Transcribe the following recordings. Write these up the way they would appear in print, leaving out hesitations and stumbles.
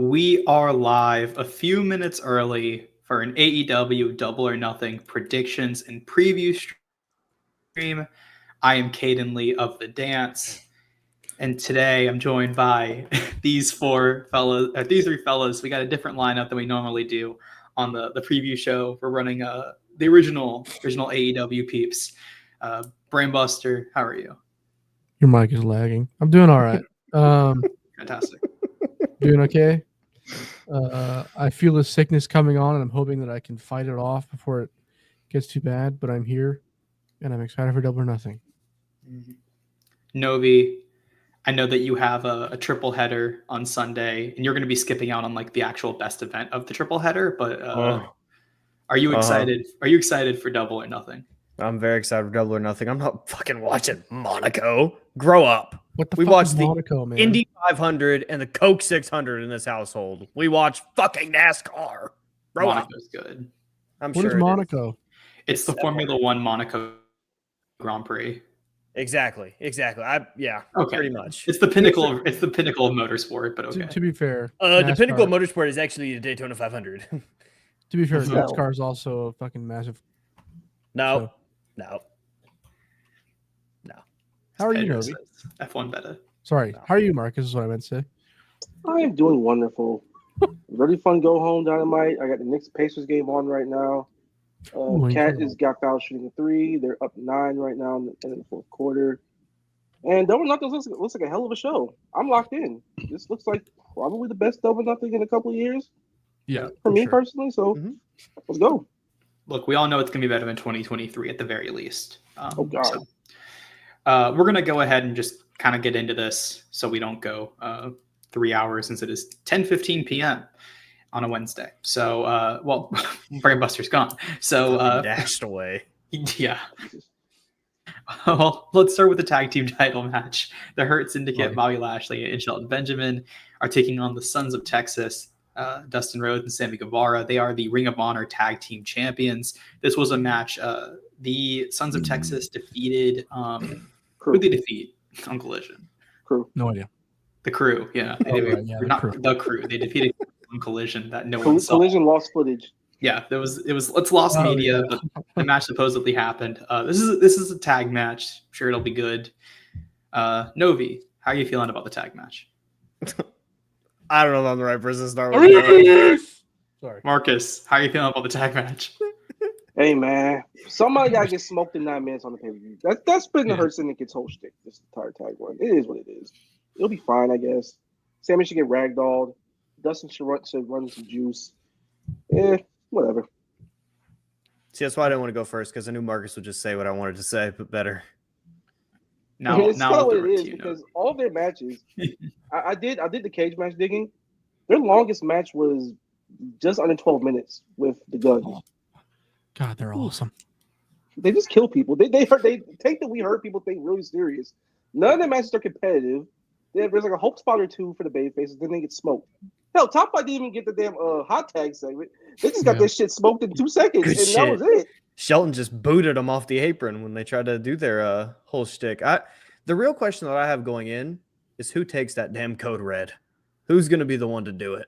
We are live a few minutes early for an AEW Double or Nothing predictions and preview stream. I am Caden Lee of The Dance, and today I'm joined by these three fellas. We got a different lineup than we normally do on the preview show. We're running the original AEW peeps. Brainbuster, how are you? Your mic is lagging. I'm doing all right. Fantastic. Doing okay. I feel a sickness coming on, and I'm hoping that I can fight it off before it gets too bad. But I'm here, and I'm excited for Double or Nothing. Novi, I know that you have a triple header on Sunday, and you're going to be skipping out on like the actual best event of the triple header. But are you excited? Are you excited for Double or Nothing? I'm very excited for Double or Nothing. I'm not fucking watching Monaco. Grow up. What the we fuck watch is the Monaco, man? Indy 500 and the Coke 600 in this household. We watch fucking NASCAR. Grow Monaco's up. good. What is Monaco? It's the Formula One Monaco Grand Prix. Exactly. Pretty much. It's the pinnacle. It's the pinnacle of motorsport. But okay. To be fair, the pinnacle of motorsport is actually the Daytona 500. To be fair, NASCAR is also a fucking massive. No. How are you, Novi? F1 beta. Sorry. No. How are you, Marcus? Is what I meant to say. I am doing wonderful. Really fun go home dynamite. I got the Knicks Pacers game on right now. Cat has got foul shooting a 3. They're up 9 right now in the fourth quarter. And Double Nothing looks like a hell of a show. I'm locked in. This looks like probably the best Double Nothing in a couple of years. Yeah, for me personally. So let's go. Look, we all know it's going to be better than 2023 at the very least. Oh God. So, we're going to go ahead and just kind of get into this so we don't go 3 hours since it is 10:15 p.m. on a Wednesday. So, Brainbuster's gone. So dashed away. Yeah. Well, let's start with the tag team title match. The Hurt Syndicate, Bobby Lashley and Shelton Benjamin, are taking on the Sons of Texas, Dustin Rhodes and Sammy Guevara. They are the Ring of Honor tag team champions. This was a match. The Sons of Texas defeated. Who did they defeat on Collision? Crew. No idea. The Crew. Yeah. The Crew. They defeated on Collision that no one saw. Collision lost footage. Yeah, it's lost media, but the match supposedly happened. This is a tag match. I'm sure it'll be good. Novi, how are you feeling about the tag match? I don't know if I'm the right person to start with. Sorry. Marcus, how are you feeling about the tag match? Hey, man. Somebody got to get smoked in 9 minutes on the pay-per-view. That's been the Hurt Syndicate's whole shtick, this entire tag one. It is what it is. It'll be fine, I guess. Sammy should get ragdolled. Dustin should run some juice. Whatever. See, that's why I didn't want to go first, because I knew Marcus would just say what I wanted to say, but better. Now what it is, because all their matches, I did the cage match digging. Their longest match was just under 12 minutes with the Guns. God, they're awesome. They just kill people. They take the We Hurt people thing really serious. None of their matches are competitive. There's like a hope spot or two for the babyfaces, then they get smoked. Hell, Top Flight didn't even get the damn hot tag segment. They just got their shit smoked in 2 seconds, that was it. Shelton just booted them off the apron when they tried to do their whole shtick. The real question that I have going in is who takes that damn code red? Who's going to be the one to do it?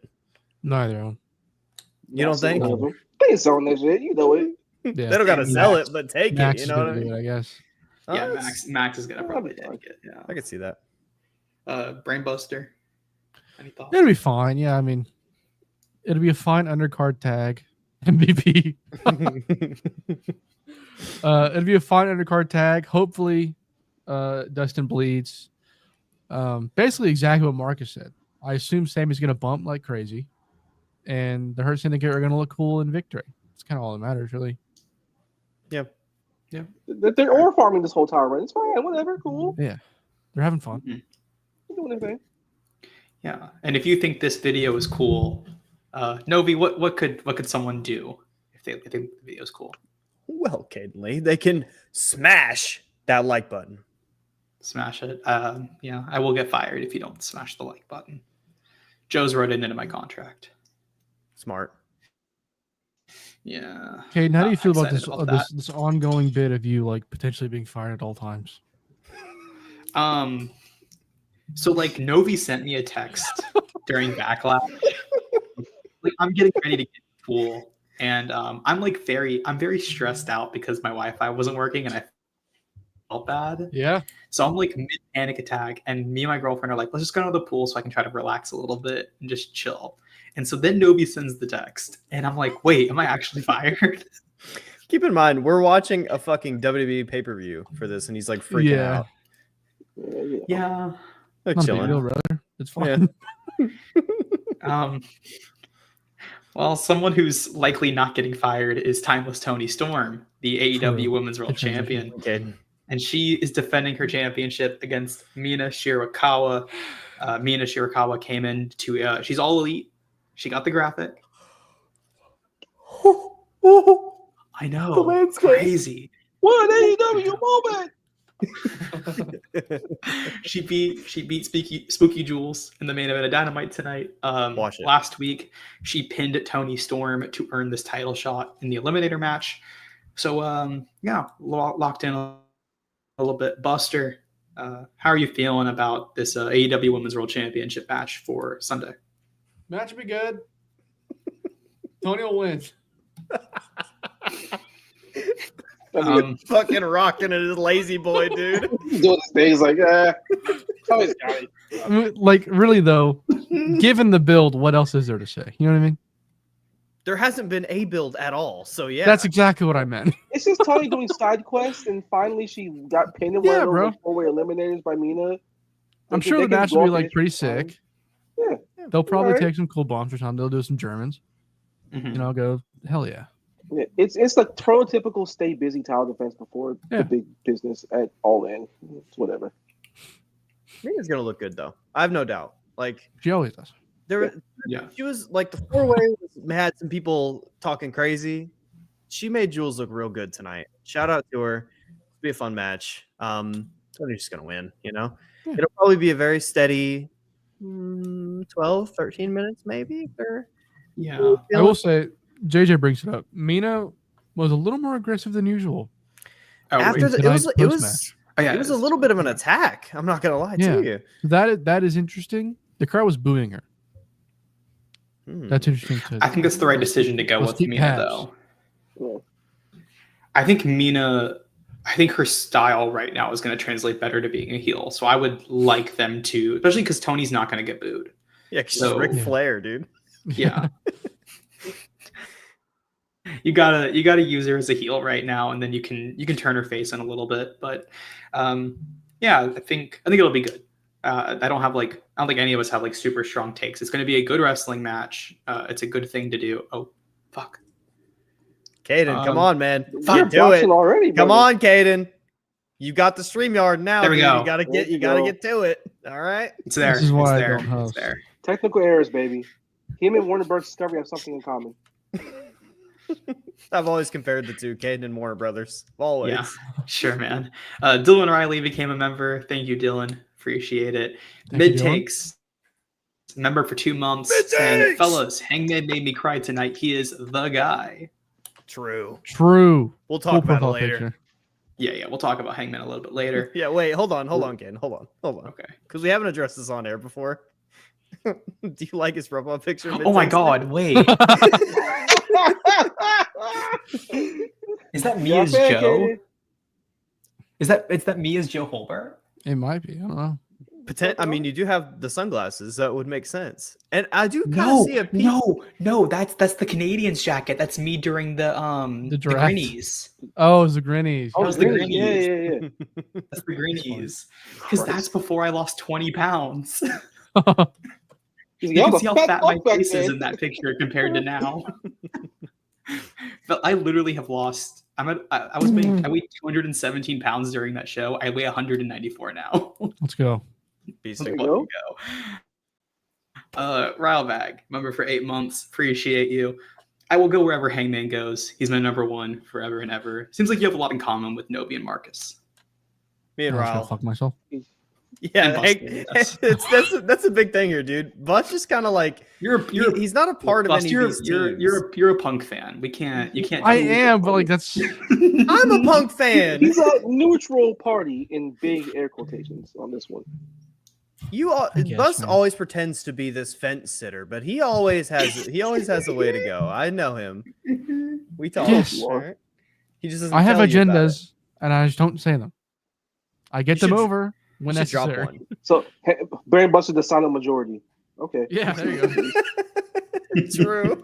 Neither of them. You don't think? They ain't selling that shit. You know it. Yeah, they don't got to sell it, but take Max it. You know what I mean? I guess. Yeah, Max is going to probably take it. Yeah, I can see that. Brainbuster. Any thoughts? It'll be fine. Yeah, I mean, it'll be a fine undercard tag. MVP. It'll be a fine undercard tag. Hopefully, Dustin bleeds. Basically, exactly what Marcus said. I assume Sammy's going to bump like crazy, and the Hurt Syndicate are going to look cool in victory. It's kind of all that matters, really. Yep. Yeah. They're ore farming this whole time, right? It's fine. Whatever. Cool. Yeah. They're having fun. They're doing their thing. Yeah, and if you think this video is cool, Novi, what could someone do if they think the video is cool? Well, Caden Lee, they can smash that like button. Smash it. Yeah, I will get fired if you don't smash the like button. Joe's wrote it into my contract. Smart. Yeah. Caden, how do you feel about this ongoing bit of you like potentially being fired at all times? So like Novi sent me a text during Backlash. Like, I'm getting ready to get in the pool, and I'm very stressed out because my Wi-Fi wasn't working, and I felt bad. Yeah. So I'm like mid panic attack, and me and my girlfriend are like, let's just go to the pool so I can try to relax a little bit and just chill. And so then Novi sends the text, and I'm like, wait, am I actually fired? Keep in mind, we're watching a fucking WWE pay-per-view for this, and he's like freaking out. Yeah. Like Not a big chilling. deal, brother. It's fine. Yeah. Well, someone who's likely not getting fired is Timeless Toni Storm, the AEW True. Women's World Good transition. Champion. Okay. And she is defending her championship against Mina Shirakawa. Mina Shirakawa came in to, she's all elite. She got the graphic. I know. The landscape. Crazy. What AEW moment? She beat Spooky Jules in the main event of Dynamite tonight. Watch it. Last week, she pinned Toni Storm to earn this title shot in the Eliminator match. So, locked in a little bit. Buster, how are you feeling about this AEW Women's World Championship match for Sunday? Match will be good. Tony will win. Fucking rocking it, his lazy boy, dude. He's doing his thing. He's like, Tony's got it. I mean, like, really, though, given the build, what else is there to say? You know what I mean? There hasn't been a build at all, so yeah. That's exactly what I meant. It's just Tony doing side quests, and finally she got pinned in one of those four-way eliminators by Mina. I'm sure the match will be like pretty sick. Yeah. They'll probably take some cool bombs or something. They'll do some Germans. Mm-hmm. And I'll go, hell yeah. Yeah, it's the prototypical stay busy title defense before the big business at All In. It's whatever. Mina's gonna look good though. I have no doubt. Like she always does. She was like the 4-way had some people talking crazy. She made Jules look real good tonight. Shout out to her. It'll be a fun match. Tony's just gonna win, you know. Yeah. It'll probably be a very steady 12, 13 minutes maybe. Yeah. I will say JJ brings it up. Mina was a little more aggressive than usual. After it was a little bit of an attack. I'm not gonna lie to you. That is interesting. The crowd was booing her. That's interesting too. I think that's the right decision to go with Mina, though. Yeah. I think her style right now is going to translate better to being a heel. So I would like them to, especially because Tony's not going to get booed. Yeah, because she's Ric Flair, dude. Yeah. You gotta use her as a heel right now, and then you can turn her face in a little bit. But I think it'll be good. I don't think any of us have like super strong takes. It's going to be a good wrestling match. It's a good thing to do. Oh, fuck. Caden, come on, man. Do it already. Come on, Caden. You got the StreamYard now. There we go. You gotta get to it. All right. It's there. This is why it's there. Technical errors, baby. Him and Warner Bros. Discovery have something in common. I've always compared the two, Caden and Warner Brothers. Always. Yeah, sure, man. Dylan Riley became a member. Thank you, Dylan. Appreciate it. Mid takes. Member for 2 months. And fellas, Hangman made me cry tonight. He is the guy. True. We'll talk about it later. Picture. Yeah, we'll talk about Hangman a little bit later. Yeah, wait, hold on, Ken. Hold on. Okay. Because we haven't addressed this on air before. Do you like his profile picture? Oh my god, wait. Is that me as Joe? Is that me as Joe Holbert? It might be. I don't know. I mean, you do have the sunglasses, so it would make sense. And I do kind of see a peek. No, that's the Canadians jacket. That's me during the Grinnies. Oh, it was the Grinnies. Oh, it was the Grinnies. Yeah. That's the Grinnies. Because that's before I lost 20 pounds. You can see how fat my face is in that picture compared to now. But I literally have lost. I weighed 217 pounds during that show. I weigh 194 now. Let's go. Rilebag, member for 8 months. Appreciate you. I will go wherever Hangman goes. He's my number one forever and ever. Seems like you have a lot in common with Nobi and Marcus. Me and Ryle. Fuck myself. Yeah, that's a big thing here, dude. Butch is kind of like he's not a part of any of these teams. You're a Punk fan. You can't. I am, but like that's. I'm a Punk fan. He's a neutral party in big air quotations on this one. Bust man. always pretends to be this fence sitter, but he always has a way to go. I know him. We talk. Yes. All right? He just doesn't I have tell you about it. agendas, and I just don't say them. I get them should- over when You should drop necessary. one. So Brainbuster, the silent majority. Okay. Yeah, there you go. True.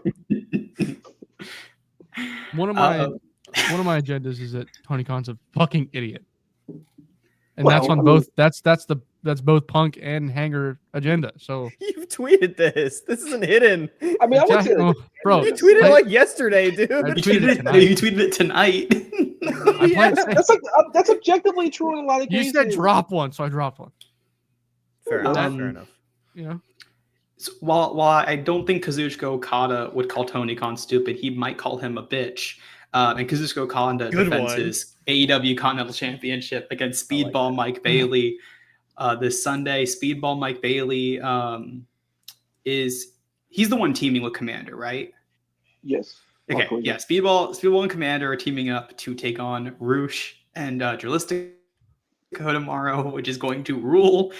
One of my agendas is that Tony Khan's a fucking idiot, and Well, that's on I mean- both. That's both Punk and Hanger agenda. So, You've tweeted this. This isn't hidden. I mean, I would say, bro, You tweeted play- it like yesterday, dude. I You tweeted it tonight. You tweeted it tonight. I play it safe. that's objectively true in a lot of You cases. said drop one, so I dropped one. Fair enough. Um, Fair enough. You know, So while I don't think Kazuchika Okada would call Tony Khan stupid, he might call him a bitch. And Kazuchika Okada Good defends one. his AEW Continental Championship against Speedball Mike Bailey this Sunday. Speedball Mike Bailey he's the one teaming with Commander, right? Yes. Okay, Luckily. yeah. Speedball and Commander are teaming up to take on Roosh and Dralistic tomorrow, which is going to rule.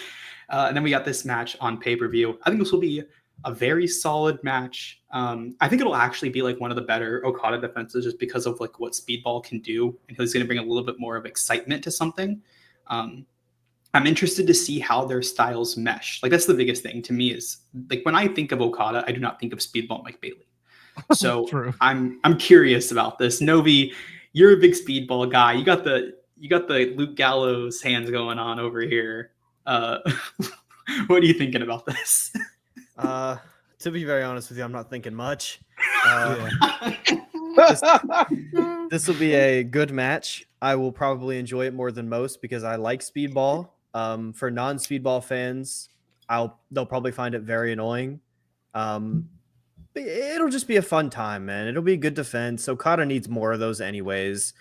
And then we got this match on pay-per-view. I think this will be a very solid match. I think it'll actually be like one of the better Okada defenses just because of like what Speedball can do. And he's going to bring a little bit more of excitement to something. I'm interested to see how their styles mesh. Like that's the biggest thing to me is like when I think of Okada, I do not think of Speedball Mike Bailey. So True. I'm curious about this. Novi, you're a big Speedball guy. You got the Luke Gallows hands going on over here. What are you thinking about this? To be very honest with you, I'm not thinking much. This will be a good match. I will probably enjoy it more than most because I like Speedball. For non-Speedball fans, they'll probably find it very annoying. But it'll just be a fun time, man. It'll be a good defense. Okada needs more of those anyways.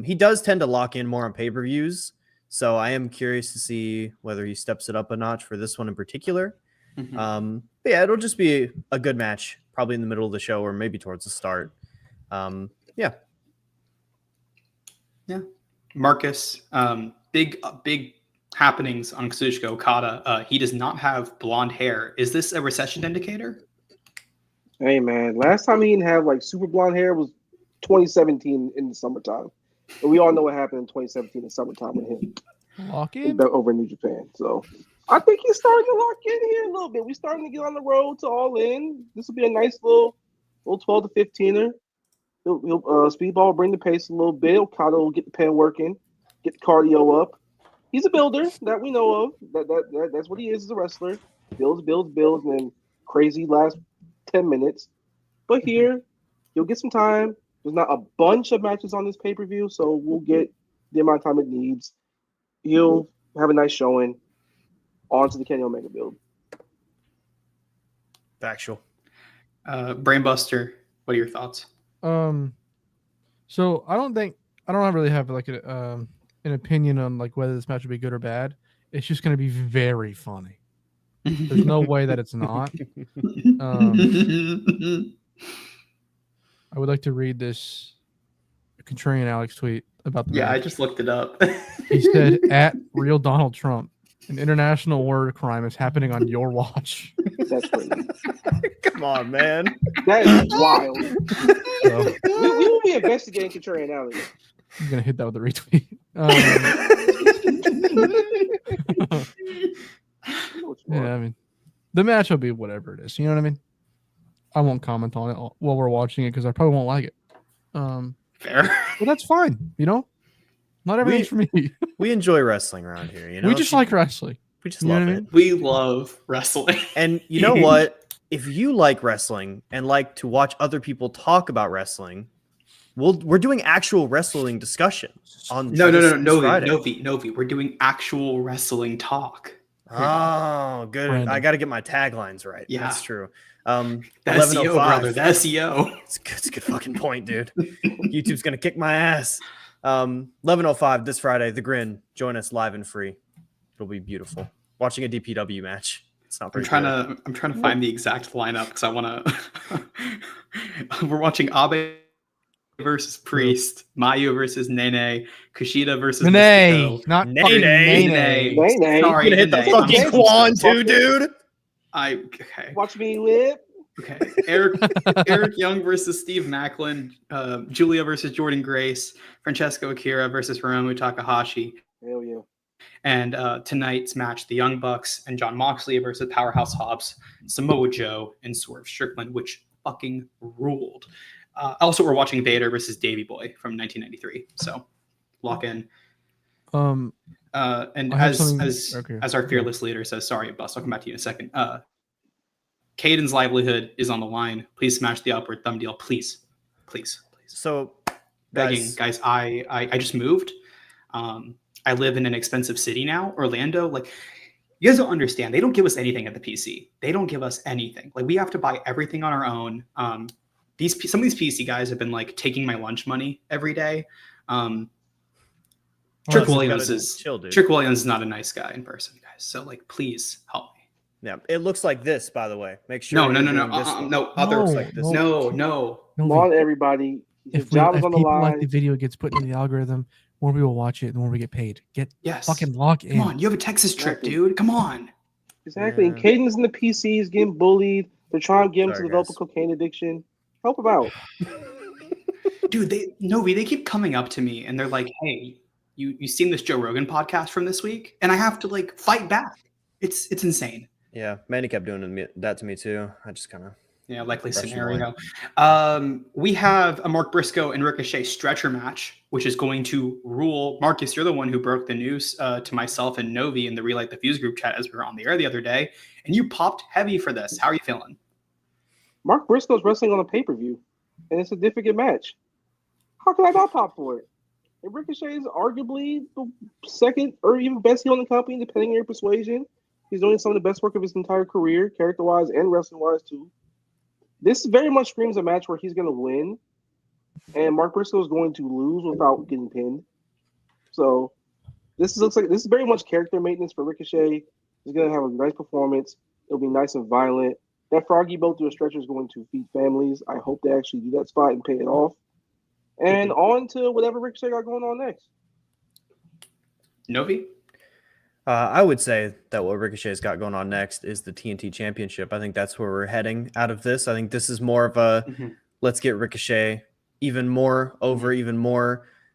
He does tend to lock in more on pay-per-views, so I am curious to see whether he steps it up a notch for this one in particular. Mhm. But yeah, it'll just be a good match, probably in the middle of the show or maybe towards the start. Marcus, big happenings on Kazuchika Okada. He does not have blonde hair. Is this a recession indicator? Hey man, last time he didn't have like super blonde hair was 2017 in the summertime. And we all know what happened in 2017 in the summertime with him Lock in. over in New Japan. So I think he's starting to lock in here a little bit. We're starting to get on the road to All In. This will be a nice little 12 to 15er. He'll Speedball will bring the pace a little bit. Okada will get the pen working, get the cardio up. He's a builder that we know of. That's what he is as a wrestler. Builds, and then crazy last 10 minutes. But here, you'll get some time. There's not a bunch of matches on this pay-per-view, so we'll get the amount of time it needs. He'll have a nice showing. On to the Kenny Omega build. Factual. Brainbuster, what are your thoughts? So I don't really have like an opinion on like whether this match would be good or bad. It's just going to be very funny. There's no way that it's not. I would like to read this Contrarian Alex tweet about the Yeah, I match. just looked it up. He said, "At real Donald Trump, an international war crime is happening on your watch." That's crazy. Come on, man. That is wild. So We will be investigating Contrarian Alley. I'm gonna hit that with a retweet. Yeah, I mean, the match will be whatever it is. You know what I mean? I won't comment on it while we're watching it because I probably won't like it. Fair. But that's fine. You know, not everything's for me. We enjoy wrestling around here. You know, We just like wrestling. we just you know love what I it. mean? We love wrestling. And you know what? If you like wrestling and like to watch other people talk about wrestling, we're doing actual wrestling discussions on No, this Friday. Novi. We're doing actual wrestling talk. Oh, good. Brandon. I got to get my taglines right. Yeah. That's true. The 11:05. SEO, brother. The SEO. It's a good fucking point, dude. YouTube's gonna kick my ass. 11:05 this Friday. The Grin. Join us live and free. It'll be beautiful. Watching a DPW match. It's not I'm pretty trying to find the exact lineup because I want to. We're watching Abe versus Priest, Mayu versus Nene, Kushida versus Nene, Mystico. not Nene. fucking Nene. Nene. Nay. Sorry, You're gonna hit the Nene. fucking I'm so Quan sorry. too, dude. Okay. Watch me whip. Okay. Eric Young versus Steve Macklin, Julia versus Jordan Grace, Francesco Akira versus Hiromu Takahashi. Hell yeah. And tonight's match, the Young Bucks and John Moxley versus Powerhouse Hobbs, Samoa Joe, and Swerve Strickland, which fucking ruled. Also, we're watching Vader versus Davey Boy from 1993. So lock in. And I have as okay. our fearless leader says, sorry, Bus, I'll come back to you in a second. Caden's livelihood is on the line. Please smash the upward thumb deal. Please. So, Begging, guys, I just moved. I live in an expensive city now, Orlando. Like, you guys don't understand. They don't give us anything at the PC. They don't give us anything. Like, we have to buy everything on our own. Some of these PC guys have been like taking my lunch money every day. Trick Williams is not a nice guy in person, guys. So like, please help me. Yeah, it looks like this, by the way. Make sure. No. Other looks like this. No. Come on, everybody. His job is on the people line. like the video gets put in the algorithm, more people watch it, the more we get paid. Fucking lock in. Come on, you have a Texas trip, dude. Come on. Exactly. And Caden's in the PCs getting bullied. They're trying to get him to develop a cocaine addiction. Help him out. Dude, they keep coming up to me and they're like, hey, you seen this Joe Rogan podcast from this week? And I have to like fight back. It's insane. Yeah, Manny kept doing that to me too. I just kind of likely scenario. We have a Mark Briscoe and Ricochet stretcher match, which is going to rule. Marcus, you're the one who broke the news to myself and Novi in the Relight the Fuse group chat as we were on the air the other day, and you popped heavy for this. How are you feeling? Mark Briscoe's wrestling on a pay-per-view, and it's a significant match. How can I not pop for it? And Ricochet is arguably the second or even best heel in the company, depending on your persuasion. He's doing some of the best work of his entire career, character-wise and wrestling-wise, too. This very much screams a match where he's going to win, and Mark Briscoe is going to lose without getting pinned. So this is very much character maintenance for Ricochet. He's going to have a nice performance. It'll be nice and violent. That froggy boat through a stretcher is going to feed families. I hope they actually do that spot and pay it off. And on to whatever Ricochet got going on next. Novi? I would say that what Ricochet's got going on next is the TNT Championship. I think that's where we're heading out of this. I think this is more of a let's get Ricochet even more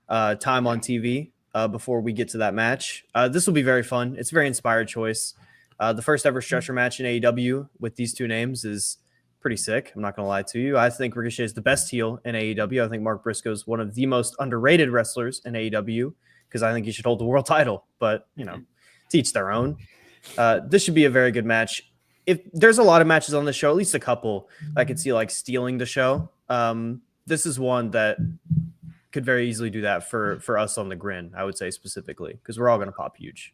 time on TV before we get to that match. This will be very fun. It's a very inspired choice. The first ever stretcher match in AEW with these two names is pretty sick. I'm not going to lie to you. I think Ricochet is the best heel in AEW. I think Mark Briscoe is one of the most underrated wrestlers in AEW because I think he should hold the world title. But, to each their own. This should be a very good match. If there's a lot of matches on the show, at least a couple I could see like stealing the show. This is one that could very easily do that for us on the Grin, I would say specifically, because we're all going to pop huge,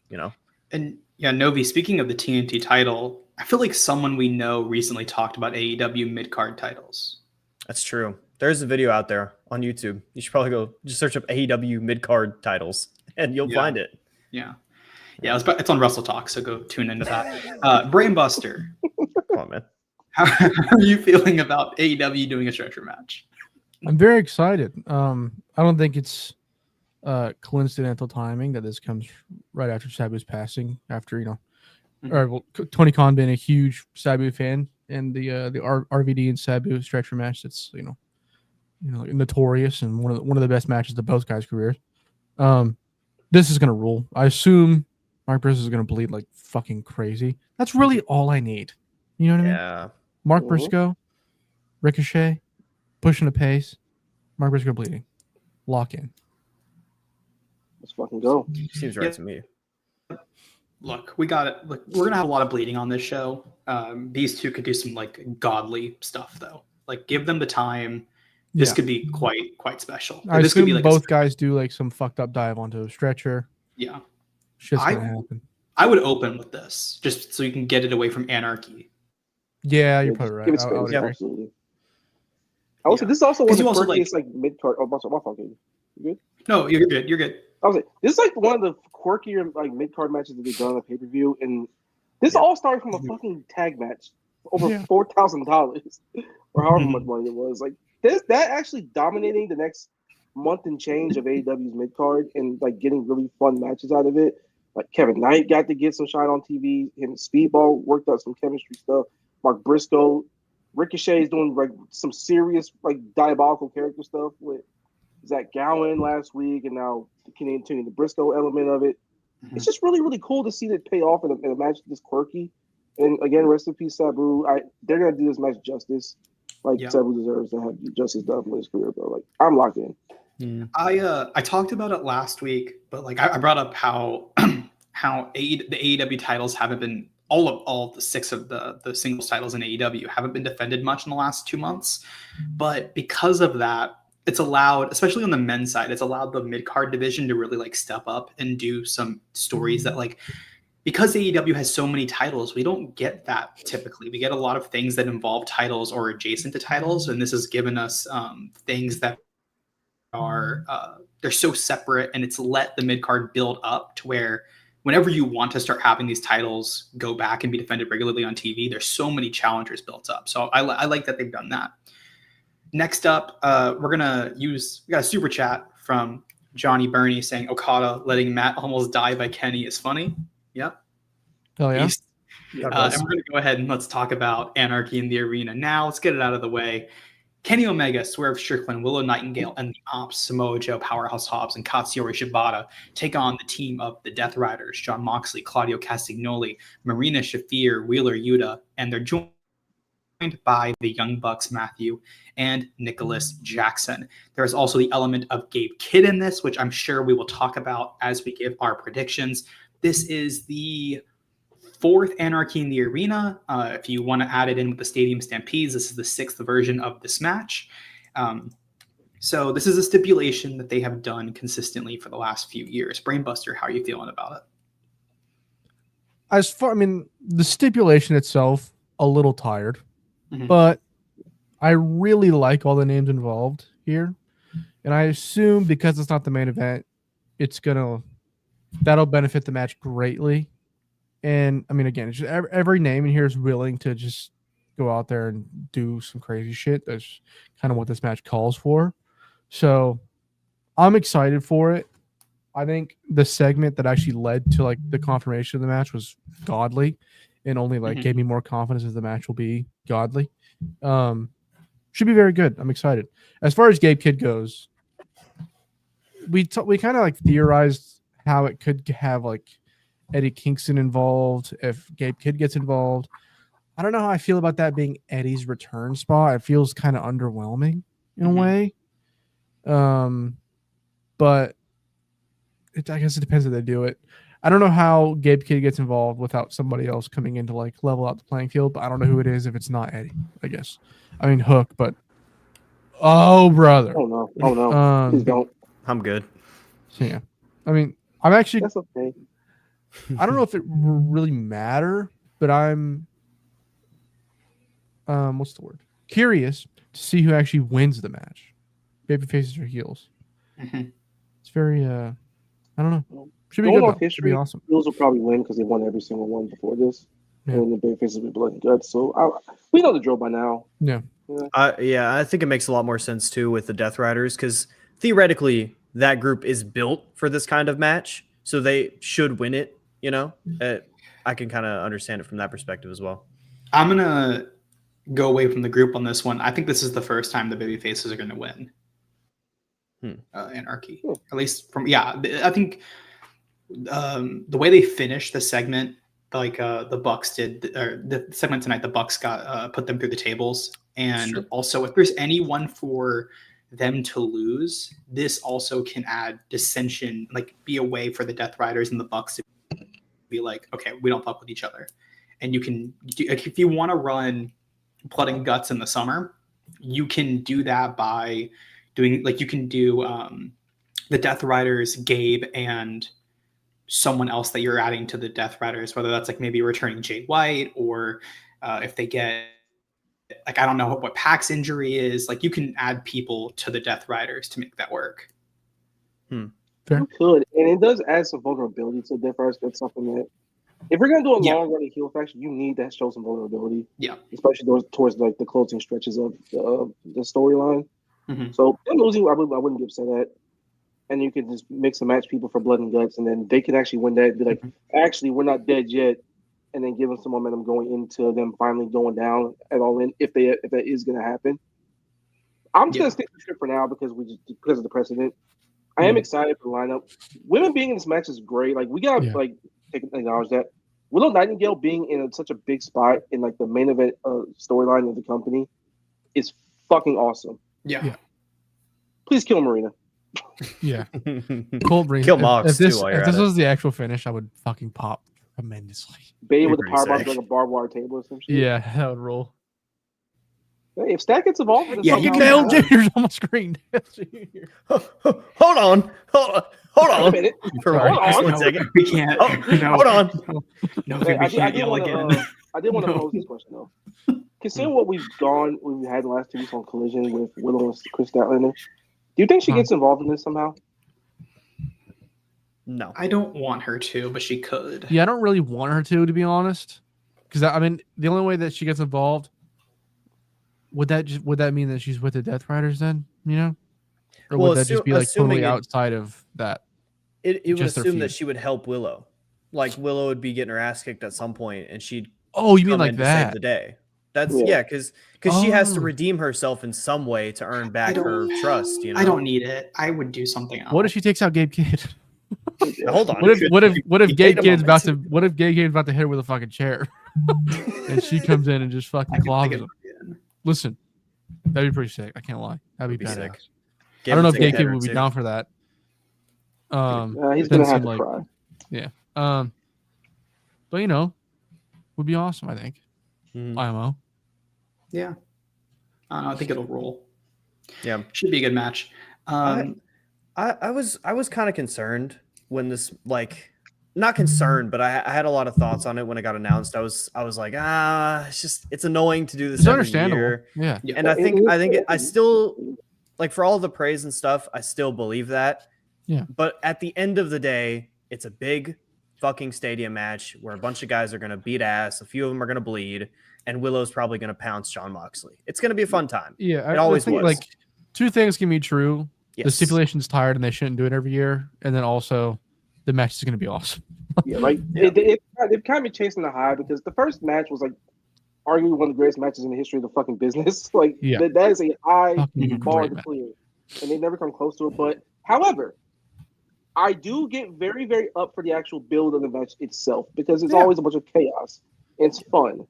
And yeah, Novi, speaking of the TNT title, I feel like someone we know recently talked about AEW mid-card titles. That's true. There's a video out there on YouTube. You should probably go just search up AEW mid-card titles and you'll find it. Yeah. Yeah, it's on Wrestle Talk, so go tune into that. Brainbuster. Come on, man. How are you feeling about AEW doing a stretcher match? I'm very excited. I don't think it's coincidental timing that this comes right after Sabu's passing. After Tony Khan being a huge Sabu fan, and the RVD and Sabu stretcher match that's notorious and one of the best matches of both guys' careers. This is gonna rule. I assume Mark Briscoe is gonna bleed like fucking crazy. That's really all I need. You know what I mean? Yeah. Mark Briscoe, Ricochet, pushing the pace. Mark Briscoe bleeding. Lock in. Let's fucking go. Seems right to me. Look, we got it. Look, we're gonna have a lot of bleeding on this show. These two could do some like godly stuff though. Like give them the time. This could be quite special. I this assume could be like both guys do like some fucked up dive onto a stretcher. Yeah. Shit's gonna happen. I would open with this just so you can get it away from Anarchy. Yeah, you're probably right. I would agree. Absolutely. I would say this is also one of the quirkiest like mid-card. Oh, my fault. You good? No, you're good. You're good. I was like, this is like one of the quirkier like mid-card matches that they've done on a pay-per-view, and this all started from a fucking tag match over $4,000 or however much money it was. Like, that actually dominating the next month and change of AEW's mid card and like getting really fun matches out of it. Like Kevin Knight got to get some shine on TV. Him and Speedball worked out some chemistry stuff. Mark Briscoe, Ricochet is doing like some serious like diabolical character stuff with Zach Gowen last week, and now continuing the Briscoe element of it. Mm-hmm. It's just really, really cool to see that pay off in a match this quirky. And again, rest in peace, Sabu. They're gonna do this match justice. Like Sabu deserves to have justice done for his career, bro. Like I'm locked in. Yeah. I talked about it last week, but like I brought up how the AEW titles haven't been all the 6 of the singles titles in AEW haven't been defended much in the last 2 months. But because of that, it's allowed, especially on the men's side, it's allowed the mid-card division to really like step up and do some stories that like, because AEW has so many titles, we don't get that typically. We get a lot of things that involve titles or adjacent to titles. And this has given us things that are, they're so separate, and it's let the mid-card build up to where whenever you want to start having these titles go back and be defended regularly on TV, there's so many challengers built up. So I like that they've done that. Next up, we got a super chat from Johnny Burney saying Okada letting Matt almost die by Kenny is funny. Yep. Oh yeah. And we're going to go ahead and let's talk about Anarchy in the Arena now. Let's get it out of the way. Kenny Omega, Swerve Strickland, Willow Nightingale, and the Ops, Samoa Joe, Powerhouse Hobbs, and Katsuyori Shibata take on the team of the Death Riders, John Moxley, Claudio Castagnoli, Marina Shafir, Wheeler Yuta, and they're joined by the Young Bucks, Matthew, and Nicholas Jackson. There's also the element of Gabe Kidd in this, which I'm sure we will talk about as we give our predictions. This is the 4th Anarchy in the Arena. If you want to add it in with the Stadium Stampedes, this is the 6th version of this match. So this is a stipulation that they have done consistently for the last few years. Brainbuster, how are you feeling about it? The stipulation itself, a little tired, but I really like all the names involved here. And I assume because it's not the main event, that'll benefit the match greatly. And I mean, again, it's just every name in here is willing to just go out there and do some crazy shit. That's kind of what this match calls for. So I'm excited for it. I think the segment that actually led to like the confirmation of the match was godly, and only like gave me more confidence as the match will be godly. Should be very good. I'm excited. As far as Gabe Kidd goes, we kind of like theorized how it could have like Eddie Kingston involved if Gabe Kidd gets involved. I don't know how I feel about that being Eddie's return spot. It feels kind of underwhelming in a way. But I guess it depends how they do it. I don't know how Gabe Kidd gets involved without somebody else coming in to like level out the playing field, but I don't know who it is if it's not Eddie, I guess. I mean Hook, but brother. Oh no. Please don't. I'm good. So yeah. I mean, I'm actually That's okay. I don't know if it really matter, but I'm what's the word? Curious to see who actually wins the match. Baby faces or heels. It's very I don't know. Should be good though. Should be awesome. Heels will probably win because they won every single one before this. Yeah. And the baby faces will be blood and guts. So we know the drill by now. Yeah. I think it makes a lot more sense too with the Death Riders because theoretically that group is built for this kind of match. So they should win it, you know? I can kind of understand it from that perspective as well. I'm going to go away from the group on this one. I think this is the first time the baby faces are going to win Anarchy. At least I think the way they finished the segment, like the Bucks did, or the segment tonight, the Bucks got put them through the tables. And also if there's anyone for them to lose, this also can add dissension, like be a way for the Death Riders and the Bucks to be like, okay, we don't fuck with each other. And you can, if you want to run Blood and Guts in the summer, you can do that by doing, like you can do the Death Riders, Gabe, and someone else that you're adding to the Death Riders, whether that's like maybe returning Jay White or if they get, like, I don't know what Pac's injury is. Like, you can add people to the Death Riders to make that work. You could, and it does add some vulnerability to the Death Riders. That's something that If we're gonna do a Yeah. long running heel faction, you need to show some vulnerability. Yeah. Especially towards like the closing stretches of the storyline. Mm-hmm. So them losing, I wouldn't get upset at. And you can just mix and match people for blood and guts, and then they can actually win that. And be like, actually, we're not dead yet, and then give them some momentum going into them finally going down at All In if that is going to happen. I'm just going to stick to it for now because of the precedent. I am excited for the lineup. Women being in this match is great. Like we got to acknowledge that Willow Nightingale being in such a big spot in like the main event storyline of the company is fucking awesome. Yeah. Please kill Marina. Yeah. Cold Ring. Kill Mox if this, too. if this was the actual finish, I would fucking pop tremendously. Bay with a pretty powerbomb sick. like a barbed wire table or some shit. Yeah, that would roll. Hey, if Stack gets involved in this, Yeah, Fucking you Dale can- Jr.'s on my screen. Hold on. Hold Wait a on. minute. For Hold on. 1 second. We can't. Oh, no. hold on. No, Hey, we I can't did yell want again. to. I did want to pose this question though. Considering what we've had in the last 2 weeks on Collision with Willow and Chris Statlander, do you think she gets involved in this somehow? No. I don't want her to, but she could. Yeah, I don't really want her to be honest. Because I mean, the only way that she gets involved would that mean that she's with the Death Riders then? You know, or Well, would that just be like assuming totally it- outside of that? It would Just their assume that feud. she would help Willow. Like Willow would be getting her ass kicked at some point, and she'd Oh, you mean come like in to save that? the day. That's Yeah. because she has to Oh. redeem herself in some way to earn back her trust. You know, I don't need it. I would do something else. What if she takes out Gabe Kidd? Hold on. What if Gabe Wait a Kidd's about moment. to Gabe Kidd's about to hit her with a fucking chair, and she comes in and just fucking I clobbers could- him? Listen, that'd be pretty sick. I can't lie. That'd be That'd be badass. sick. I don't know if Gabe Gabe Kidd would would be too. down for that. He's Doesn't gonna have seem to like- cry. But you know, would be awesome. I think. Mhm. IMO. Yeah. I don't know. I think it'll roll. Yeah. Should be a good match. I was kind of concerned when this not concerned, but I had a lot of thoughts on it when it got announced. I was like, it's annoying to do this It's every understandable. year. Yeah. Yeah. And I still like for all the praise and stuff, I still believe that. Yeah. But at the end of the day, it's a big fucking stadium match where a bunch of guys are going to beat ass. A few of them are going to bleed, and Willow's probably going to pounce Jon Moxley. It's going to be a fun time. Yeah. It always think, was. like two things can be true. The Yes. stipulation's tired and they shouldn't do it every year, and then also the match is going to be awesome. Yeah, like they've kind of been chasing the high because the first match was like arguably one of the greatest matches in the history of the fucking business. Like Yeah. that is a high Fucking bar great to match. clear, and they never come close to it. But however, I do get very, very up for the actual build of the match itself because it's always a bunch of chaos. It's fun,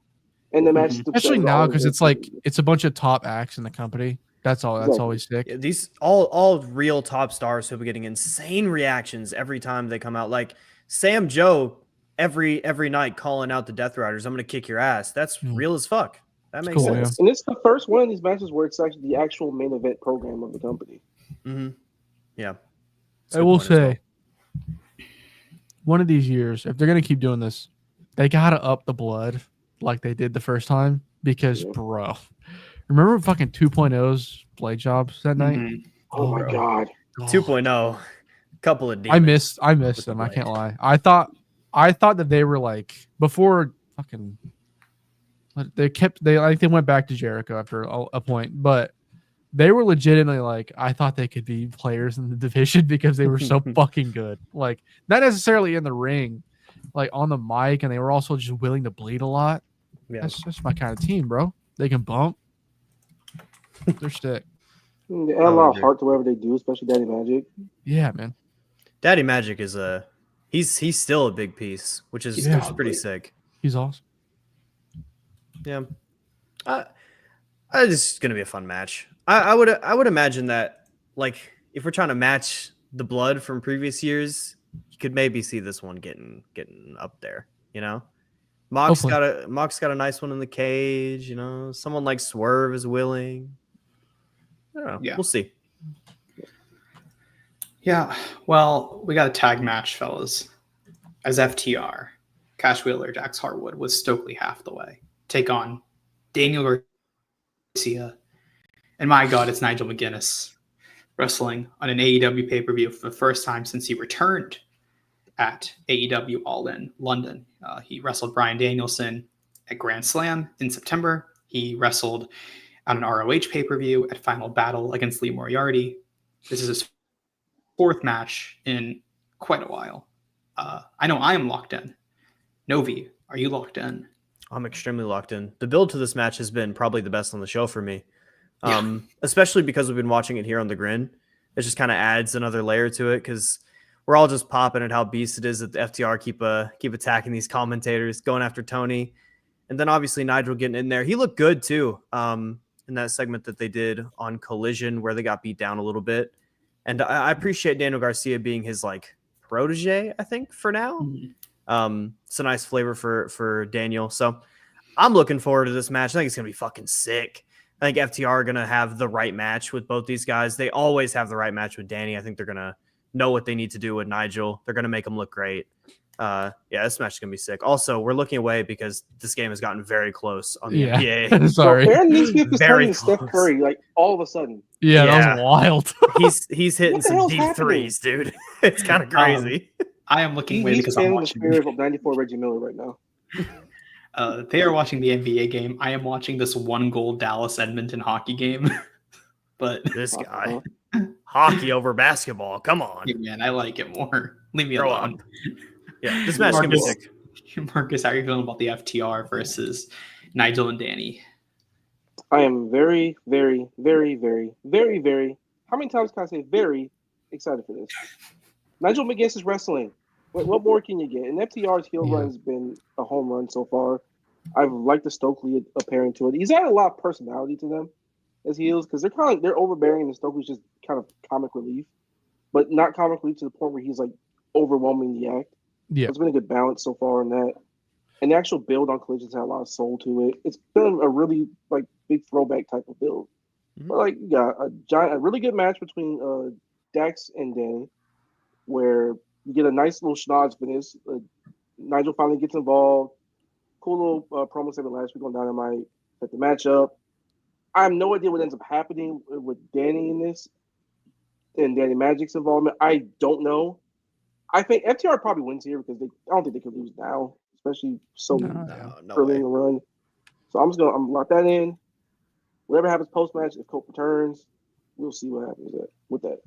and the match, Especially now because it's like it's a bunch of top acts in the company. That's all. That's Exactly. always sick. Yeah, these all real top stars who are getting insane reactions every time they come out. Like Sam Joe every night calling out the Death Riders, "I'm gonna kick your ass." That's real as fuck. That It's makes cool, sense. and it's the first one of these matches where it's actually the actual main event program of the company. Mm-hmm. Yeah. That's a I good will point as well. say, one of these years, if they're gonna keep doing this, they gotta up the blood like they did the first time. Because, Yeah. bro, remember fucking 2.0's blade jobs that night? Mhm. Oh my bro. god! 2.0, couple of I demons. missed with the them. I can't blade. lie. I thought that they were like before fucking. They went back to Jericho after a point, but they were legitimately like I thought they could be players in the division because they were so fucking good. Like not necessarily in the ring, like on the mic, and they were also just willing to bleed a lot. Yeah. That's my kind of team, bro. They can bump. They're sick. They add a lot of agree. heart to whatever they do, especially Daddy Magic. Yeah, man. Daddy Magic is he's still a big piece, which is Yeah. pretty sick. He's awesome. Yeah. This is gonna be a fun match. I would imagine that like if we're trying to match the blood from previous years, you could maybe see this one getting up there, you know? Mox Hopefully. got a nice one in the cage, you know. Someone like Swerve is willing. I don't know. Yeah. We'll see. Yeah. Well, we got a tag match, fellas. As FTR, Cash Wheeler, Dax Harwood with Stokely half the way. Take on Daniel Garcia. And my God, it's Nigel McGuinness wrestling on an AEW pay-per-view for the first time since he returned at AEW All In London. He wrestled Bryan Danielson at Grand Slam in September. He wrestled on an ROH pay-per-view at Final Battle against Lee Moriarty. This is his fourth match in quite a while. I know I am locked in. Novi, are you locked in? I'm extremely locked in. The build to this match has been probably the best on the show for me, especially because we've been watching it here on the Grin. It just kind of adds another layer to it because we're all just popping at how beast it is that the FTR keep attacking these commentators, going after Tony. And then obviously Nigel getting in there. He looked good too in that segment that they did on Collision where they got beat down a little bit. And I appreciate Daniel Garcia being his like protege, I think, for now. Mm-hmm. It's a nice flavor for Daniel. So I'm looking forward to this match. I think it's going to be fucking sick. I think FTR are going to have the right match with both these guys. They always have the right match with Danny. I think they're going to know what they need to do with Nigel. They're going to make him look great. Yeah, this match is going to be sick. Also, we're looking away because this game has gotten very close on the NBA. Sorry. Aaron needs to be turning Steph Curry, like, all of a sudden. Yeah, that was wild. he's hitting some deep threes, dude. It's kind of crazy. I am looking away because I'm watching the spirit of 94 Reggie Miller right now. They are watching the NBA game. I am watching this 1-goal Dallas Edmonton hockey game. But this guy, hockey over basketball. Come on, yeah, man, I like it more. Leave me alone. Yeah, this match is gonna be sick. Marcus, how are you feeling about the FTR versus Nigel and Danny? I am very, very, very, very, very, very. How many times can I say very excited for this? Nigel McGuinness is wrestling. What more can you get? And FTR's heel run has been a home run so far. I've liked the Stokely appearing to it. He's had a lot of personality to them as heels because they're overbearing and Stokely's just kind of comic relief, but not comic relief to the point where he's like overwhelming the act. Yeah, it's been a good balance so far in that. And the actual build on Collision's had a lot of soul to it. It's been a really like big throwback type of build. Mm-hmm. But like, yeah, a really good match between Dax and Danny, where you get a nice little schnoz finish. Nigel finally gets involved. Cool little promo segment last week on Dynamite. Set the match up. I have no idea what ends up happening with Danny in this and Danny Magic's involvement. I don't know. I think FTR probably wins here because I don't think they could lose now, especially early in the run. So I'm gonna lock that in. Whatever happens post match, if Cope returns, we'll see what happens with that.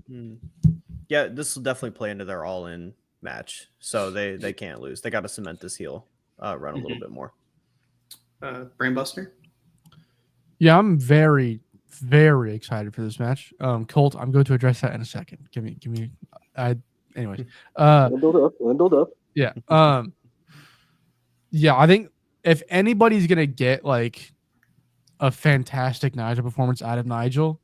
Yeah, this will definitely play into their all-in match, so they can't lose. They got to cement this heel run a little bit more. Brainbuster. Yeah, I'm very, very excited for this match. Colt, I'm going to address that in a second. Give me. Anyways, build up. Yeah. Yeah, I think if anybody's gonna get like a fantastic Nigel performance out of Nigel,